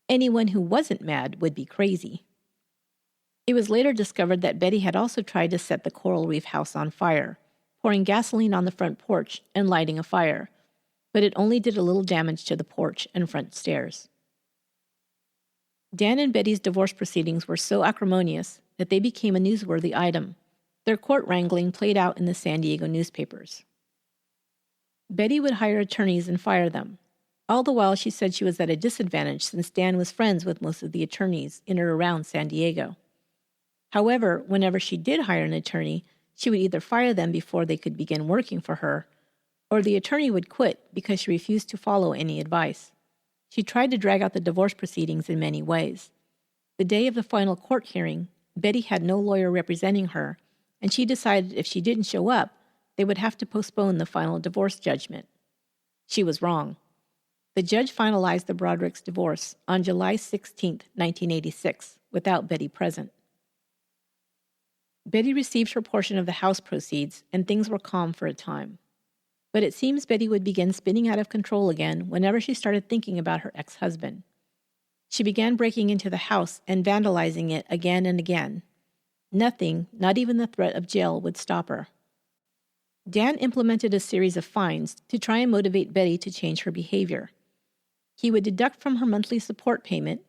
Anyone who wasn't mad would be crazy." It was later discovered that Betty had also tried to set the Coral Reef house on fire, pouring gasoline on the front porch and lighting a fire, but it only did a little damage to the porch and front stairs. Dan and Betty's divorce proceedings were so acrimonious that they became a newsworthy item. Their court wrangling played out in the San Diego newspapers. Betty would hire attorneys and fire them. All the while, she said she was at a disadvantage since Dan was friends with most of the attorneys in or around San Diego. However, whenever she did hire an attorney, she would either fire them before they could begin working for her, or the attorney would quit because she refused to follow any advice. She tried to drag out the divorce proceedings in many ways. The day of the final court hearing, Betty had no lawyer representing her, and she decided if she didn't show up, they would have to postpone the final divorce judgment. She was wrong. The judge finalized the Brodericks' divorce on July 16, 1986, without Betty present. Betty received her portion of the house proceeds, and things were calm for a time. But it seems Betty would begin spinning out of control again whenever she started thinking about her ex-husband. She began breaking into the house and vandalizing it again and again. Nothing, not even the threat of jail, would stop her. Dan implemented a series of fines to try and motivate Betty to change her behavior. He would deduct from her monthly support payment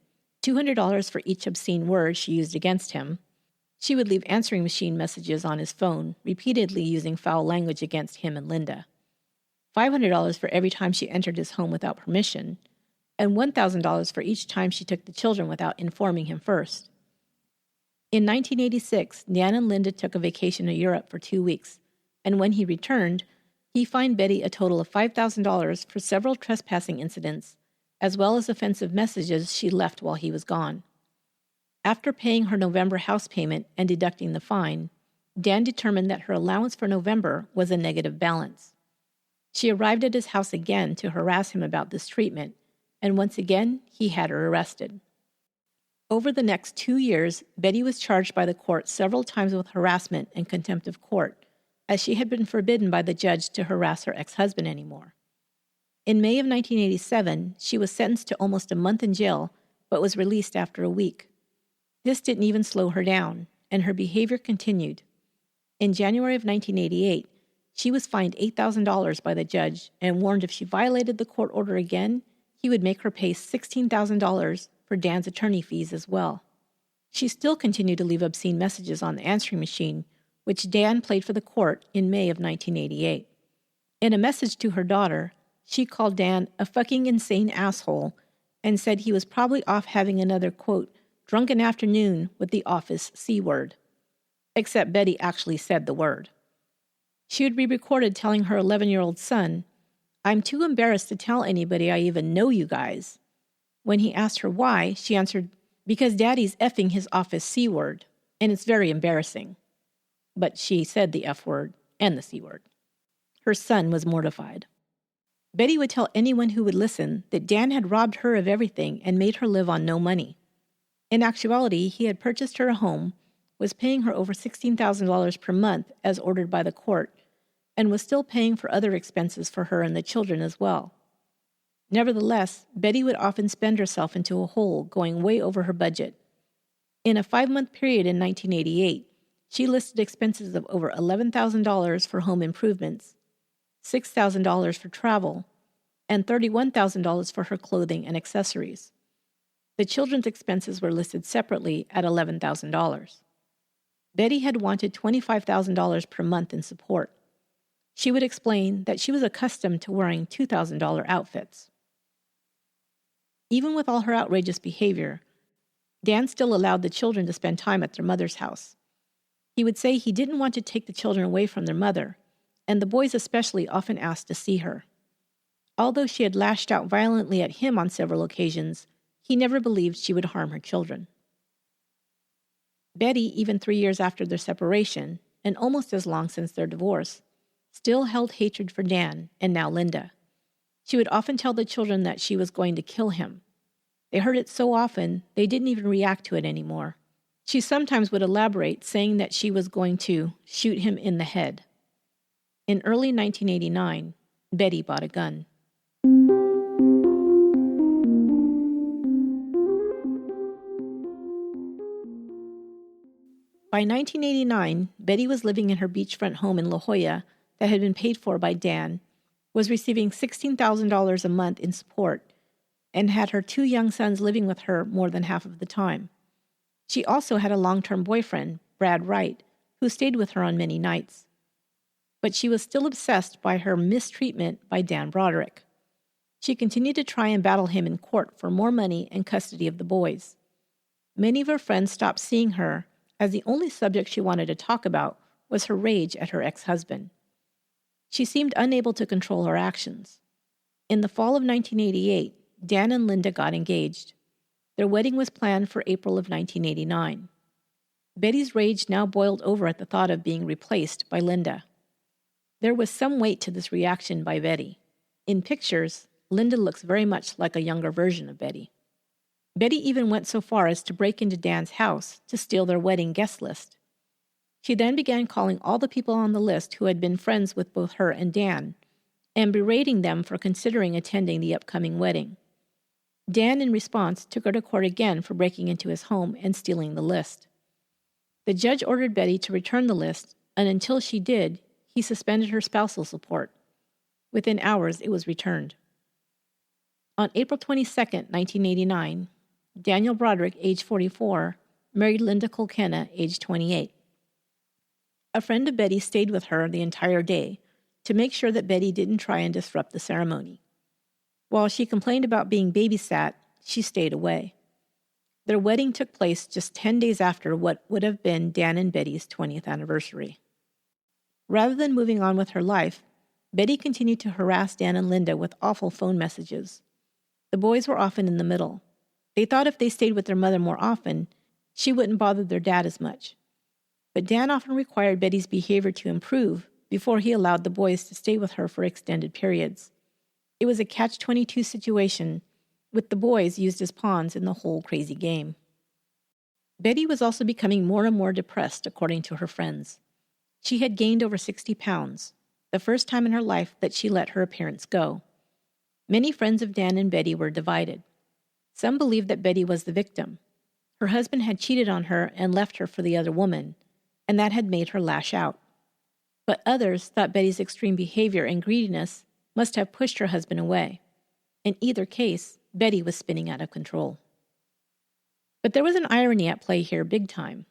$200 for each obscene word she used against him. She would leave answering machine messages on his phone, repeatedly using foul language against him and Linda. $500 for every time she entered his home without permission, and $1,000 for each time she took the children without informing him first. In 1986, Dan and Linda took a vacation to Europe for 2 weeks, and when he returned, he fined Betty a total of $5,000 for several trespassing incidents, as well as offensive messages she left while he was gone. After paying her November house payment and deducting the fine, Dan determined that her allowance for November was a negative balance. She arrived at his house again to harass him about this treatment, and once again, he had her arrested. Over the next 2 years, Betty was charged by the court several times with harassment and contempt of court, as she had been forbidden by the judge to harass her ex-husband anymore. In May of 1987, she was sentenced to almost a month in jail, but was released after a week. This didn't even slow her down, and her behavior continued. In January of 1988, she was fined $8,000 by the judge and warned if she violated the court order again, he would make her pay $16,000 for Dan's attorney fees as well. She still continued to leave obscene messages on the answering machine, which Dan played for the court in May of 1988. In a message to her daughter, she called Dan a fucking insane asshole and said he was probably off having another, quote, drunken afternoon with the office C word. Except Betty actually said the word. She would be recorded telling her 11-year-old son, "I'm too embarrassed to tell anybody I even know you guys." When he asked her why, she answered, "Because Daddy's effing his office C word, and it's very embarrassing." But she said the F word and the C word. Her son was mortified. Betty would tell anyone who would listen that Dan had robbed her of everything and made her live on no money. In actuality, he had purchased her a home, was paying her over $16,000 per month as ordered by the court, and was still paying for other expenses for her and the children as well. Nevertheless, Betty would often spend herself into a hole, going way over her budget. In a 5-month period in 1988, she listed expenses of over $11,000 for home improvements, $6,000 for travel, and $31,000 for her clothing and accessories. The children's expenses were listed separately at $11,000. Betty had wanted $25,000 per month in support. She would explain that she was accustomed to wearing $2,000 outfits. Even with all her outrageous behavior, Dan still allowed the children to spend time at their mother's house. He would say he didn't want to take the children away from their mother, and the boys especially often asked to see her. although she had lashed out violently at him on several occasions, he never believed she would harm her children. Betty, even 3 years after their separation, and almost as long since their divorce, still held hatred for Dan and now Linda. She would often tell the children that she was going to kill him. They heard it so often, they didn't even react to it anymore. She sometimes would elaborate, saying that she was going to shoot him in the head. In early 1989, Betty bought a gun. By 1989, Betty was living in her beachfront home in La Jolla that had been paid for by Dan, was receiving $16,000 a month in support, and had her 2 young sons living with her more than half of the time. She also had a long-term boyfriend, Brad Wright, who stayed with her on many nights. But she was still obsessed by her mistreatment by Dan Broderick. She continued to try and battle him in court for more money and custody of the boys. Many of her friends stopped seeing her, as the only subject she wanted to talk about was her rage at her ex-husband. She seemed unable to control her actions. In the fall of 1988, Dan and Linda got engaged. Their wedding was planned for April of 1989. Betty's rage now boiled over at the thought of being replaced by Linda. There was some weight to this reaction by Betty. In pictures, Linda looks very much like a younger version of Betty. Betty even went so far as to break into Dan's house to steal their wedding guest list. She then began calling all the people on the list who had been friends with both her and Dan, and berating them for considering attending the upcoming wedding. Dan, in response, took her to court again for breaking into his home and stealing the list. The judge ordered Betty to return the list, and until she did, he suspended her spousal support. Within hours, it was returned. On April 22, 1989, Daniel Broderick, age 44, married Linda Colkenna, age 28. A friend of Betty stayed with her the entire day to make sure that Betty didn't try and disrupt the ceremony. While she complained about being babysat, she stayed away. Their wedding took place just 10 days after what would have been Dan and Betty's 20th anniversary. Rather than moving on with her life, Betty continued to harass Dan and Linda with awful phone messages. The boys were often in the middle. They thought if they stayed with their mother more often, she wouldn't bother their dad as much. But Dan often required Betty's behavior to improve before he allowed the boys to stay with her for extended periods. It was a catch-22 situation, with the boys used as pawns in the whole crazy game. Betty was also becoming more and more depressed, according to her friends. She had gained over 60 pounds, the first time in her life that she let her appearance go. Many friends of Dan and Betty were divided. Some believed that Betty was the victim. Her husband had cheated on her and left her for the other woman, and that had made her lash out. But others thought Betty's extreme behavior and greediness must have pushed her husband away. In either case, Betty was spinning out of control. But there was an irony at play here big time.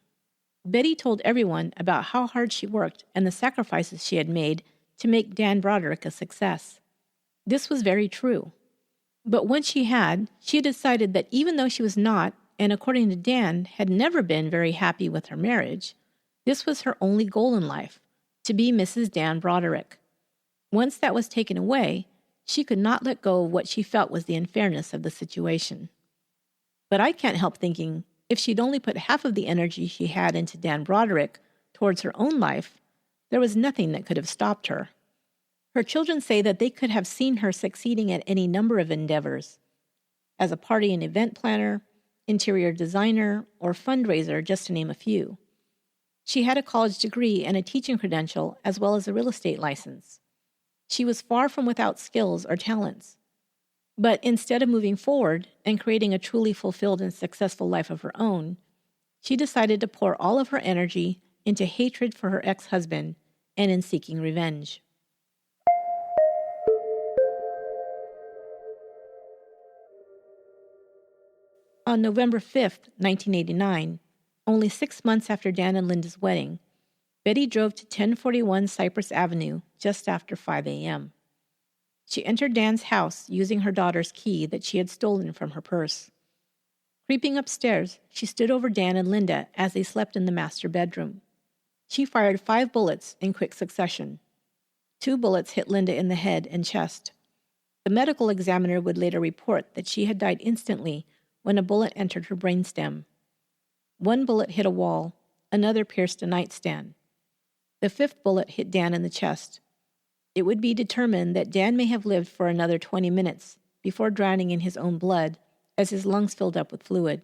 Betty told everyone about how hard she worked and the sacrifices she had made to make Dan Broderick a success. This was very true. But once she had decided that even though she was not, and according to Dan, had never been very happy with her marriage, this was her only goal in life, to be Mrs. Dan Broderick. Once that was taken away, she could not let go of what she felt was the unfairness of the situation. But I can't help thinking, if she'd only put half of the energy she had into Dan Broderick towards her own life, there was nothing that could have stopped her. Her children say that they could have seen her succeeding at any number of endeavors. As a party and event planner, interior designer, or fundraiser, just to name a few. She had a college degree and a teaching credential, as well as a real estate license. She was far from without skills or talents. But instead of moving forward and creating a truly fulfilled and successful life of her own, she decided to pour all of her energy into hatred for her ex-husband and in seeking revenge. On November 5th, 1989, only 6 months after Dan and Linda's wedding, Betty drove to 1041 Cypress Avenue just after 5 a.m. She entered Dan's house using her daughter's key that she had stolen from her purse. Creeping upstairs, she stood over Dan and Linda as they slept in the master bedroom. She fired 5 bullets in quick succession. 2 bullets hit Linda in the head and chest. The medical examiner would later report that she had died instantly when a bullet entered her brainstem. One bullet hit a wall, another pierced a nightstand. The fifth bullet hit Dan in the chest. It would be determined that Dan may have lived for another 20 minutes before drowning in his own blood as his lungs filled up with fluid.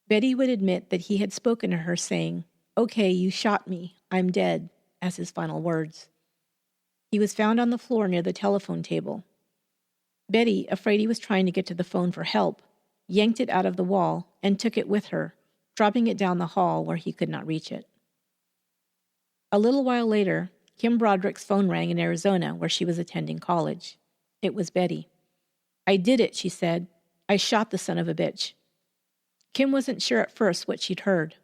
Betty would admit that he had spoken to her saying, "Okay, you shot me, I'm dead," as his final words. He was found on the floor near the telephone table. Betty, afraid he was trying to get to the phone for help, yanked it out of the wall and took it with her, dropping it down the hall where he could not reach it. A little while later, Kim Broderick's phone rang in Arizona where she was attending college. It was Betty. "I did it," she said. "I shot the son of a bitch." Kim wasn't sure at first what she'd heard.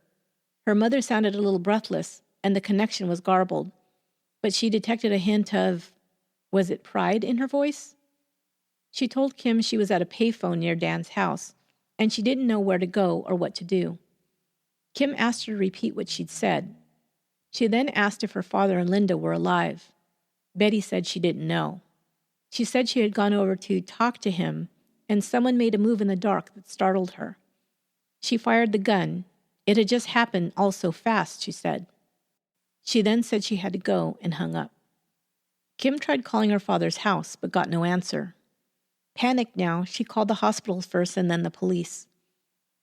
Her mother sounded a little breathless, and the connection was garbled, but she detected a hint of, was it pride in her voice? She told Kim she was at a payphone near Dan's house, and she didn't know where to go or what to do. Kim asked her to repeat what she'd said. She then asked if her father and Linda were alive. Betty said she didn't know. She said she had gone over to talk to him, and someone made a move in the dark that startled her. She fired the gun. It had just happened all so fast, she said. She then said she had to go and hung up. Kim tried calling her father's house, but got no answer. Panicked now, she called the hospital first and then the police.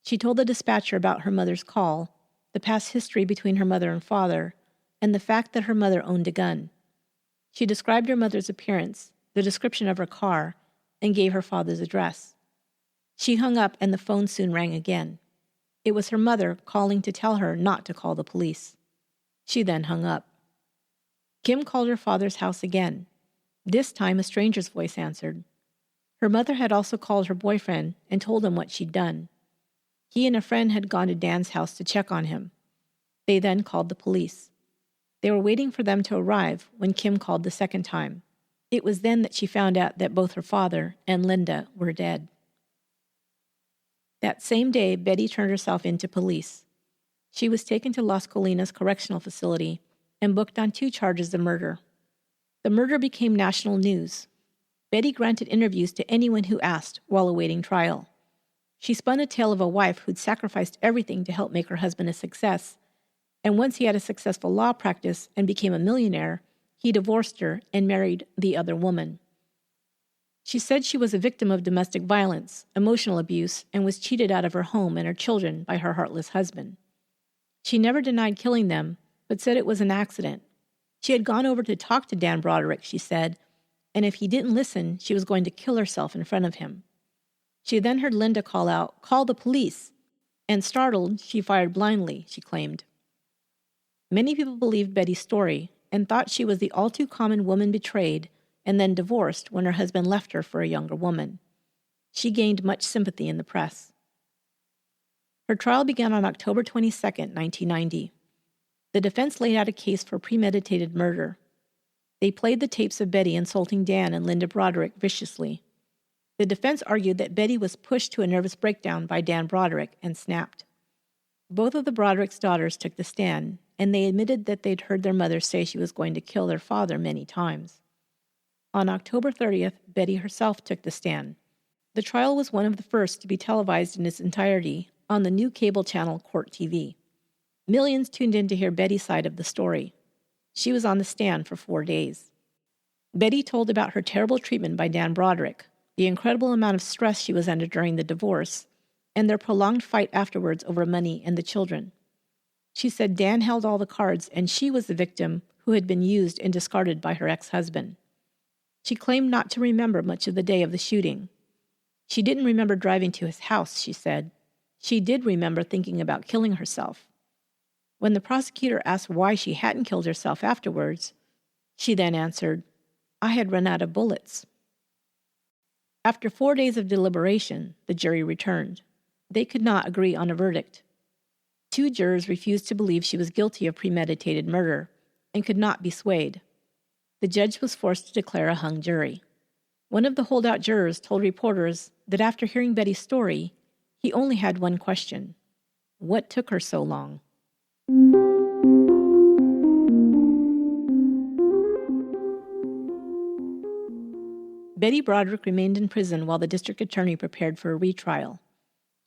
She told the dispatcher about her mother's call, the past history between her mother and father, and the fact that her mother owned a gun. She described her mother's appearance, the description of her car, and gave her father's address. She hung up and the phone soon rang again. It was her mother calling to tell her not to call the police. She then hung up. Kim called her father's house again. This time a stranger's voice answered. Her mother had also called her boyfriend and told him what she'd done. He and a friend had gone to Dan's house to check on him. They then called the police. They were waiting for them to arrive when Kim called the second time. It was then that she found out that both her father and Linda were dead. That same day, Betty turned herself in to police. She was taken to Las Colinas Correctional Facility and booked on 2 charges of murder. The murder became national news. Betty granted interviews to anyone who asked while awaiting trial. She spun a tale of a wife who'd sacrificed everything to help make her husband a success, and once he had a successful law practice and became a millionaire, he divorced her and married the other woman. She said she was a victim of domestic violence, emotional abuse, and was cheated out of her home and her children by her heartless husband. She never denied killing them, but said it was an accident. She had gone over to talk to Dan Broderick, she said, and if he didn't listen, she was going to kill herself in front of him. She then heard Linda call out, "Call the police," and startled, she fired blindly, she claimed. Many people believed Betty's story and thought she was the all-too-common woman betrayed and then divorced when her husband left her for a younger woman. She gained much sympathy in the press. Her trial began on October 22, 1990. The defense laid out a case for premeditated murder. They played the tapes of Betty insulting Dan and Linda Broderick viciously. The defense argued that Betty was pushed to a nervous breakdown by Dan Broderick and snapped. Both of the Broderick's daughters took the stand, and they admitted that they'd heard their mother say she was going to kill their father many times. On October 30th, Betty herself took the stand. The trial was one of the first to be televised in its entirety on the new cable channel Court TV. Millions tuned in to hear Betty's side of the story. She was on the stand for 4 days. Betty told about her terrible treatment by Dan Broderick, the incredible amount of stress she was under during the divorce, and their prolonged fight afterwards over money and the children. She said Dan held all the cards and she was the victim who had been used and discarded by her ex-husband. She claimed not to remember much of the day of the shooting. She didn't remember driving to his house, she said. She did remember thinking about killing herself. When the prosecutor asked why she hadn't killed herself afterwards, she then answered, "I had run out of bullets." After 4 days of deliberation, the jury returned. They could not agree on a verdict. 2 jurors refused to believe she was guilty of premeditated murder and could not be swayed. The judge was forced to declare a hung jury. One of the holdout jurors told reporters that after hearing Betty's story, he only had one question: what took her so long? Betty Broderick remained in prison while the district attorney prepared for a retrial.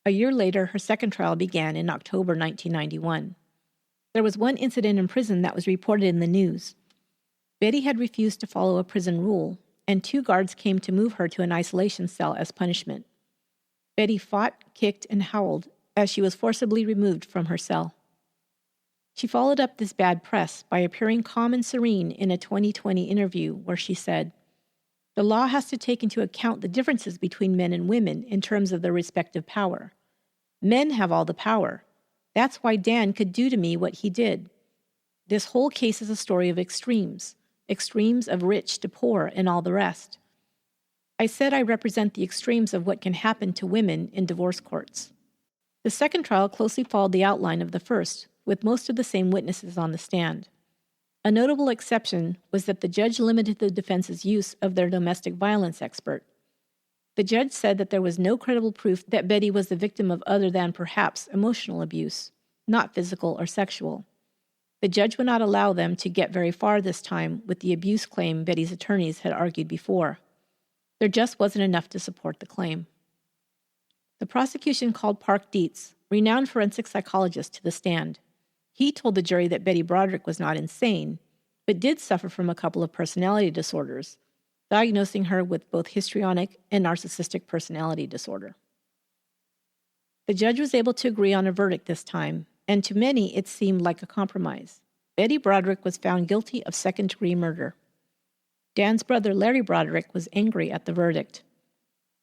A year later, her second trial began in October 1991. There was one incident in prison that was reported in the news. Betty had refused to follow a prison rule, and 2 guards came to move her to an isolation cell as punishment. Betty fought, kicked, and howled as she was forcibly removed from her cell. She followed up this bad press by appearing calm and serene in a 2020 interview where she said, "The law has to take into account the differences between men and women in terms of their respective power. Men have all the power. That's why Dan could do to me what he did. This whole case is a story of extremes of rich to poor and all the rest. I said I represent the extremes of what can happen to women in divorce courts." The second trial closely followed the outline of the first, with most of the same witnesses on the stand. A notable exception was that the judge limited the defense's use of their domestic violence expert. The judge said that there was no credible proof that Betty was the victim of other than perhaps emotional abuse, not physical or sexual. The judge would not allow them to get very far this time with the abuse claim Betty's attorneys had argued before. There just wasn't enough to support the claim. The prosecution called Park Dietz, renowned forensic psychologist, to the stand. He told the jury that Betty Broderick was not insane, but did suffer from a couple of personality disorders, diagnosing her with both histrionic and narcissistic personality disorder. The judge was able to agree on a verdict this time, and to many it seemed like a compromise. Betty Broderick was found guilty of second-degree murder. Dan's brother Larry Broderick was angry at the verdict.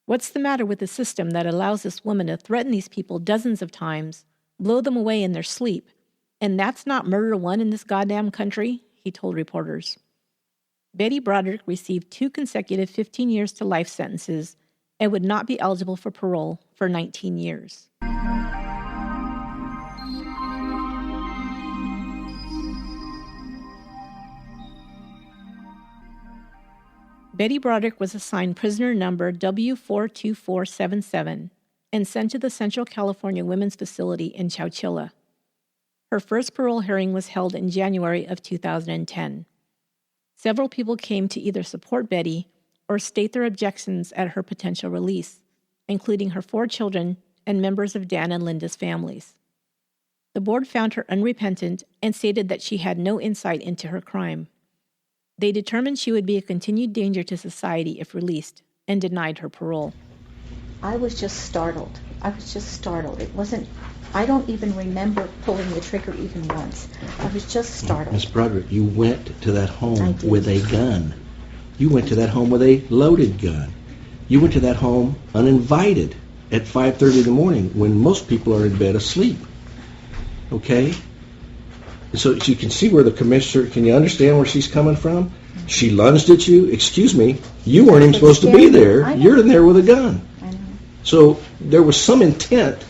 "What's the matter with the system that allows this woman to threaten these people dozens of times, blow them away in their sleep, and that's not murder one in this goddamn country?" he told reporters. Betty Broderick received 2 consecutive 15 years to life sentences and would not be eligible for parole for 19 years. Betty Broderick was assigned prisoner number W42477 and sent to the Central California Women's Facility in Chowchilla. Her first parole hearing was held in January of 2010. Several people came to either support Betty or state their objections at her potential release, including her 4 children and members of Dan and Linda's families. The board found her unrepentant and stated that she had no insight into her crime. They determined she would be a continued danger to society if released, and denied her parole. I was just startled. It wasn't, I don't even remember pulling the trigger even once. I was just startled. Miss Broderick, you went to that home with a gun. You went to that home with a loaded gun. You went to that home uninvited at 5:30 in the morning when most people are in bed asleep. Okay? So you can see where the commissioner, can you understand where she's coming from? She lunged at you. Excuse me, you weren't even supposed to be there. You're in there with a gun. I know. So there was some intent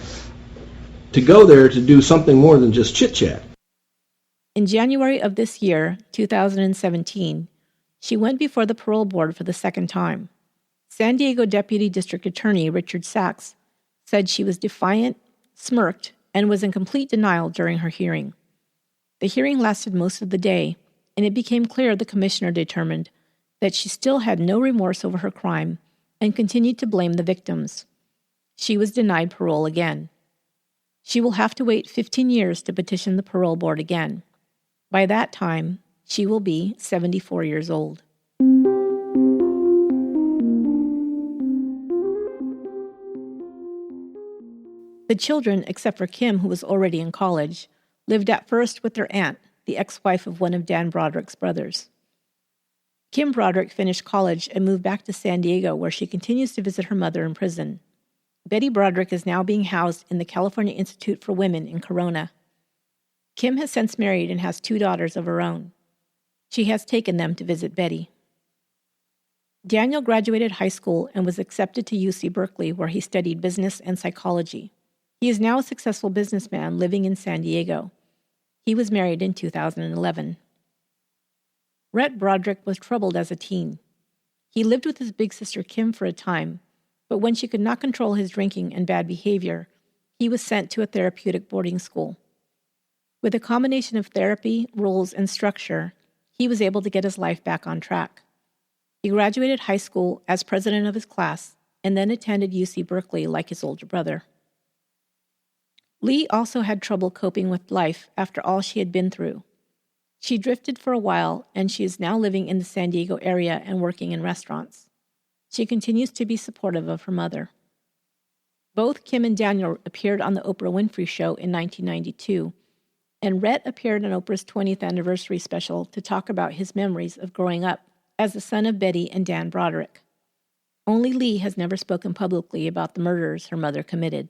to go there to do something more than just chit-chat. In January of this year, 2017, she went before the parole board for the second time. San Diego Deputy District Attorney Richard Sachs said she was defiant, smirked, and was in complete denial during her hearing. The hearing lasted most of the day, and it became clear the commissioner determined that she still had no remorse over her crime and continued to blame the victims. She was denied parole again. She will have to wait 15 years to petition the parole board again. By that time, she will be 74 years old. The children, except for Kim, who was already in college, lived at first with their aunt, the ex-wife of one of Dan Broderick's brothers. Kim Broderick finished college and moved back to San Diego, where she continues to visit her mother in prison. Betty Broderick is now being housed in the California Institute for Women in Corona. Kim has since married and has 2 daughters of her own. She has taken them to visit Betty. Daniel graduated high school and was accepted to UC Berkeley, where he studied business and psychology. He is now a successful businessman living in San Diego. He was married in 2011. Rhett Broderick was troubled as a teen. He lived with his big sister Kim for a time, but when she could not control his drinking and bad behavior, he was sent to a therapeutic boarding school. With a combination of therapy, rules, and structure, he was able to get his life back on track. He graduated high school as president of his class and then attended UC Berkeley like his older brother. Lee also had trouble coping with life after all she had been through. She drifted for a while, and she is now living in the San Diego area and working in restaurants. She continues to be supportive of her mother. Both Kim and Daniel appeared on the Oprah Winfrey Show in 1992, and Rhett appeared on Oprah's 20th anniversary special to talk about his memories of growing up as the son of Betty and Dan Broderick. Only Lee has never spoken publicly about the murders her mother committed.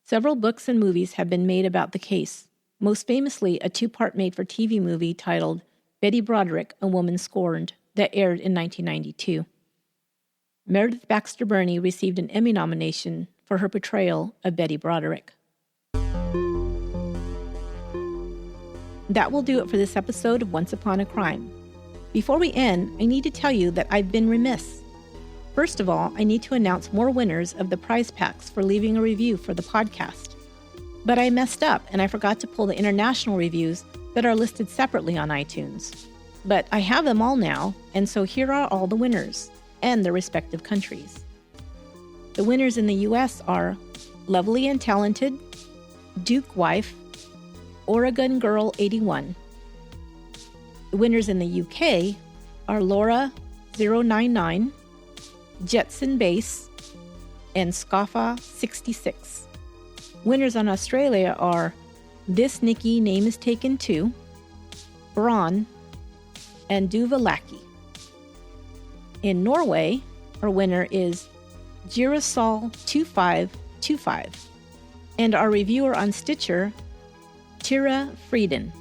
Several books and movies have been made about the case, most famously a 2-part made-for-TV movie titled Betty Broderick, A Woman Scorned, that aired in 1992. Meredith Baxter Birney received an Emmy nomination for her portrayal of Betty Broderick. That will do it for this episode of Once Upon a Crime. Before we end, I need to tell you that I've been remiss. First of all, I need to announce more winners of the prize packs for leaving a review for the podcast. But I messed up and I forgot to pull the international reviews that are listed separately on iTunes. But I have them all now, and so here are all the winners and their respective countries. The winners in the U.S. are Lovely and Talented, Duke Wife, Oregon Girl 81. The winners in the UK are Laura 099, Jetson Base, and Scoffa 66. Winners on Australia are This Nikki Name is Taken Too, Braun, and Duvalaki. In Norway, our winner is Girasol2525, and our reviewer on Stitcher, Tira Frieden.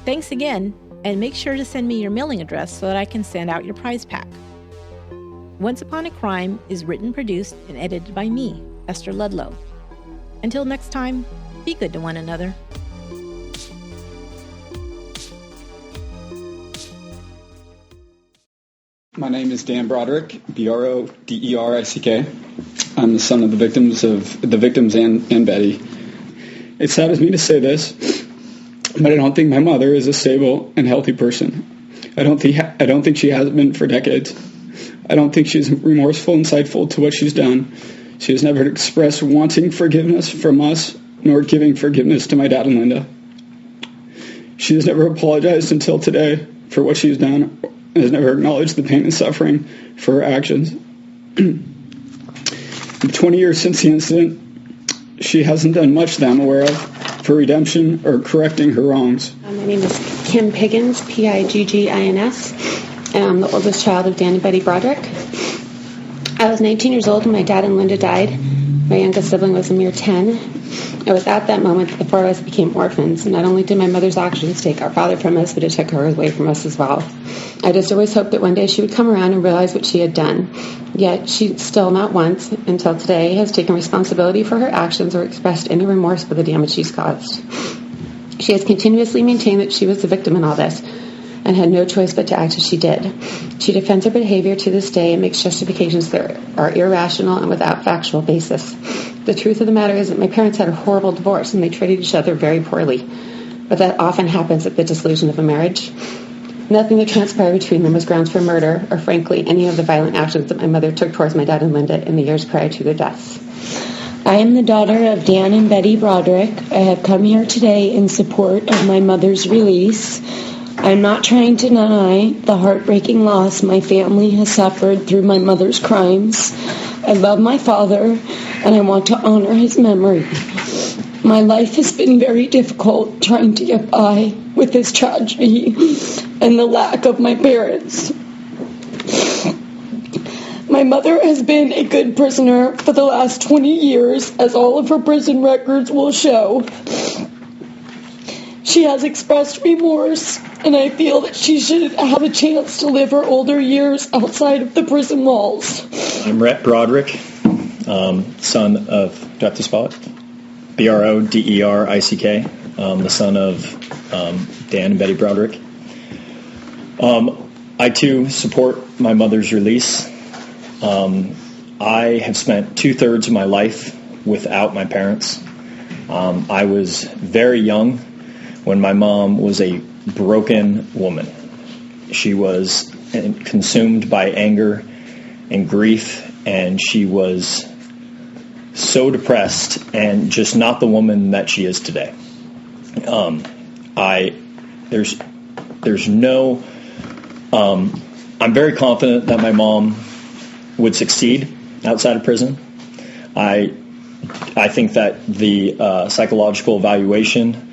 Thanks again, and make sure to send me your mailing address so that I can send out your prize pack. Once Upon a Crime is written, produced, and edited by me, Esther Ludlow. Until next time, be good to one another. My name is Dan Broderick, Broderick. I'm the son of the victims and Betty. It saddens me to say this, but I don't think my mother is a stable and healthy person. I don't think she has been for decades. I don't think she's remorseful, insightful to what she's done. She has never expressed wanting forgiveness from us, nor giving forgiveness to my dad and Linda. She has never apologized until today for what she's done, and has never acknowledged the pain and suffering for her actions. 20 years since the incident, she hasn't done much that I'm aware of for redemption or correcting her wrongs. My name is Kim Piggins, Piggins. I'm the oldest child of Dan and Betty Broderick. I was 19 years old when my dad and Linda died. My youngest sibling was a mere 10. It was at that moment that the four of us became orphans. Not only did my mother's actions take our father from us, but it took her away from us as well. I just always hoped that one day she would come around and realize what she had done. Yet she still not once, until today, has taken responsibility for her actions or expressed any remorse for the damage she's caused. She has continuously maintained that she was the victim in all this, and had no choice but to act as she did. She defends her behavior to this day and makes justifications that are irrational and without factual basis. The truth of the matter is that my parents had a horrible divorce and they treated each other very poorly. But that often happens at the dissolution of a marriage. Nothing that transpired between them was grounds for murder, or frankly, any of the violent actions that my mother took towards my dad and Linda in the years prior to their deaths. I am the daughter of Dan and Betty Broderick. I have come here today in support of my mother's release. I'm not trying to deny the heartbreaking loss my family has suffered through my mother's crimes. I love my father, and I want to honor his memory. My life has been very difficult trying to get by with this tragedy and the lack of my parents. My mother has been a good prisoner for the last 20 years, as all of her prison records will show. She has expressed remorse, and I feel that she should have a chance to live her older years outside of the prison walls. I'm Rhett Broderick, son of, do I have to spell it? Broderick, the son of Dan and Betty Broderick. I, too, support my mother's release. I have spent 2/3 of my life without my parents. I was very young when my mom was a broken woman. She was consumed by anger and grief, and she was so depressed and just not the woman that she is today. I'm very confident that my mom would succeed outside of prison. I think that the psychological evaluation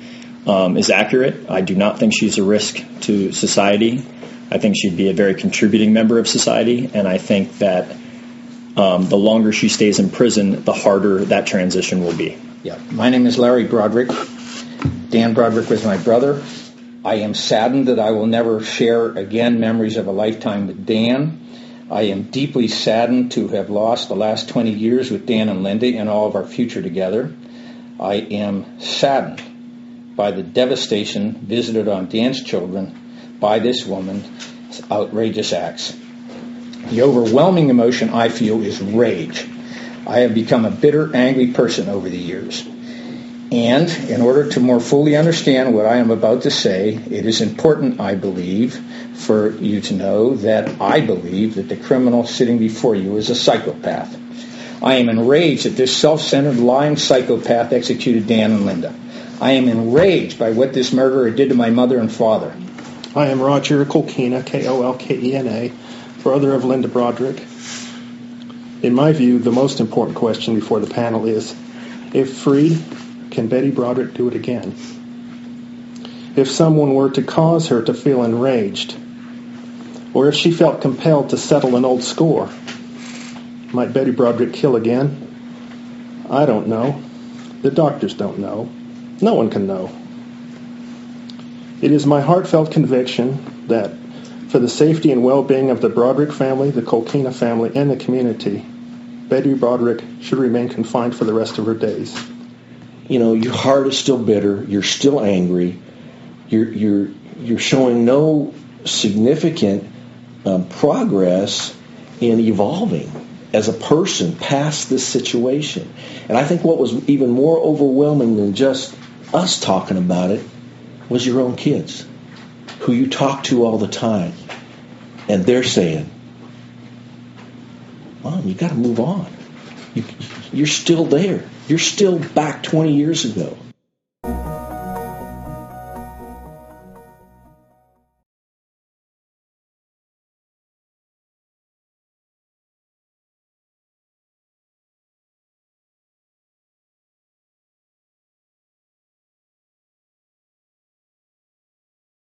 is accurate. I do not think she's a risk to society. I think she'd be a very contributing member of society, and I think that the longer she stays in prison, the harder that transition will be. Yeah, my name is Larry Broderick. Dan Broderick was my brother. I am saddened that I will never share again memories of a lifetime with Dan. I am deeply saddened to have lost the last 20 years with Dan and Linda and all of our future together. I am saddened by the devastation visited on Dan's children by this woman's outrageous acts. The overwhelming emotion I feel is rage. I have become a bitter, angry person over the years. And in order to more fully understand what I am about to say, it is important, I believe, for you to know that I believe that the criminal sitting before you is a psychopath. I am enraged that this self-centered, lying psychopath executed Dan and Linda. I am enraged by what this murderer did to my mother and father. I am Roger Kolkena, Kolkena, brother of Linda Broderick. In my view, the most important question before the panel is, if freed, can Betty Broderick do it again? If someone were to cause her to feel enraged, or if she felt compelled to settle an old score, might Betty Broderick kill again? I don't know. The doctors don't know. No one can know. It is my heartfelt conviction that for the safety and well-being of the Broderick family, the Kolkena family, and the community, Betty Broderick should remain confined for the rest of her days. You know, your heart is still bitter. You're still angry. You're showing no significant progress in evolving as a person past this situation. And I think what was even more overwhelming than just us talking about it was your own kids, who you talk to all the time. And they're saying, Mom, you got to move on. You're still there. You're still back 20 years ago.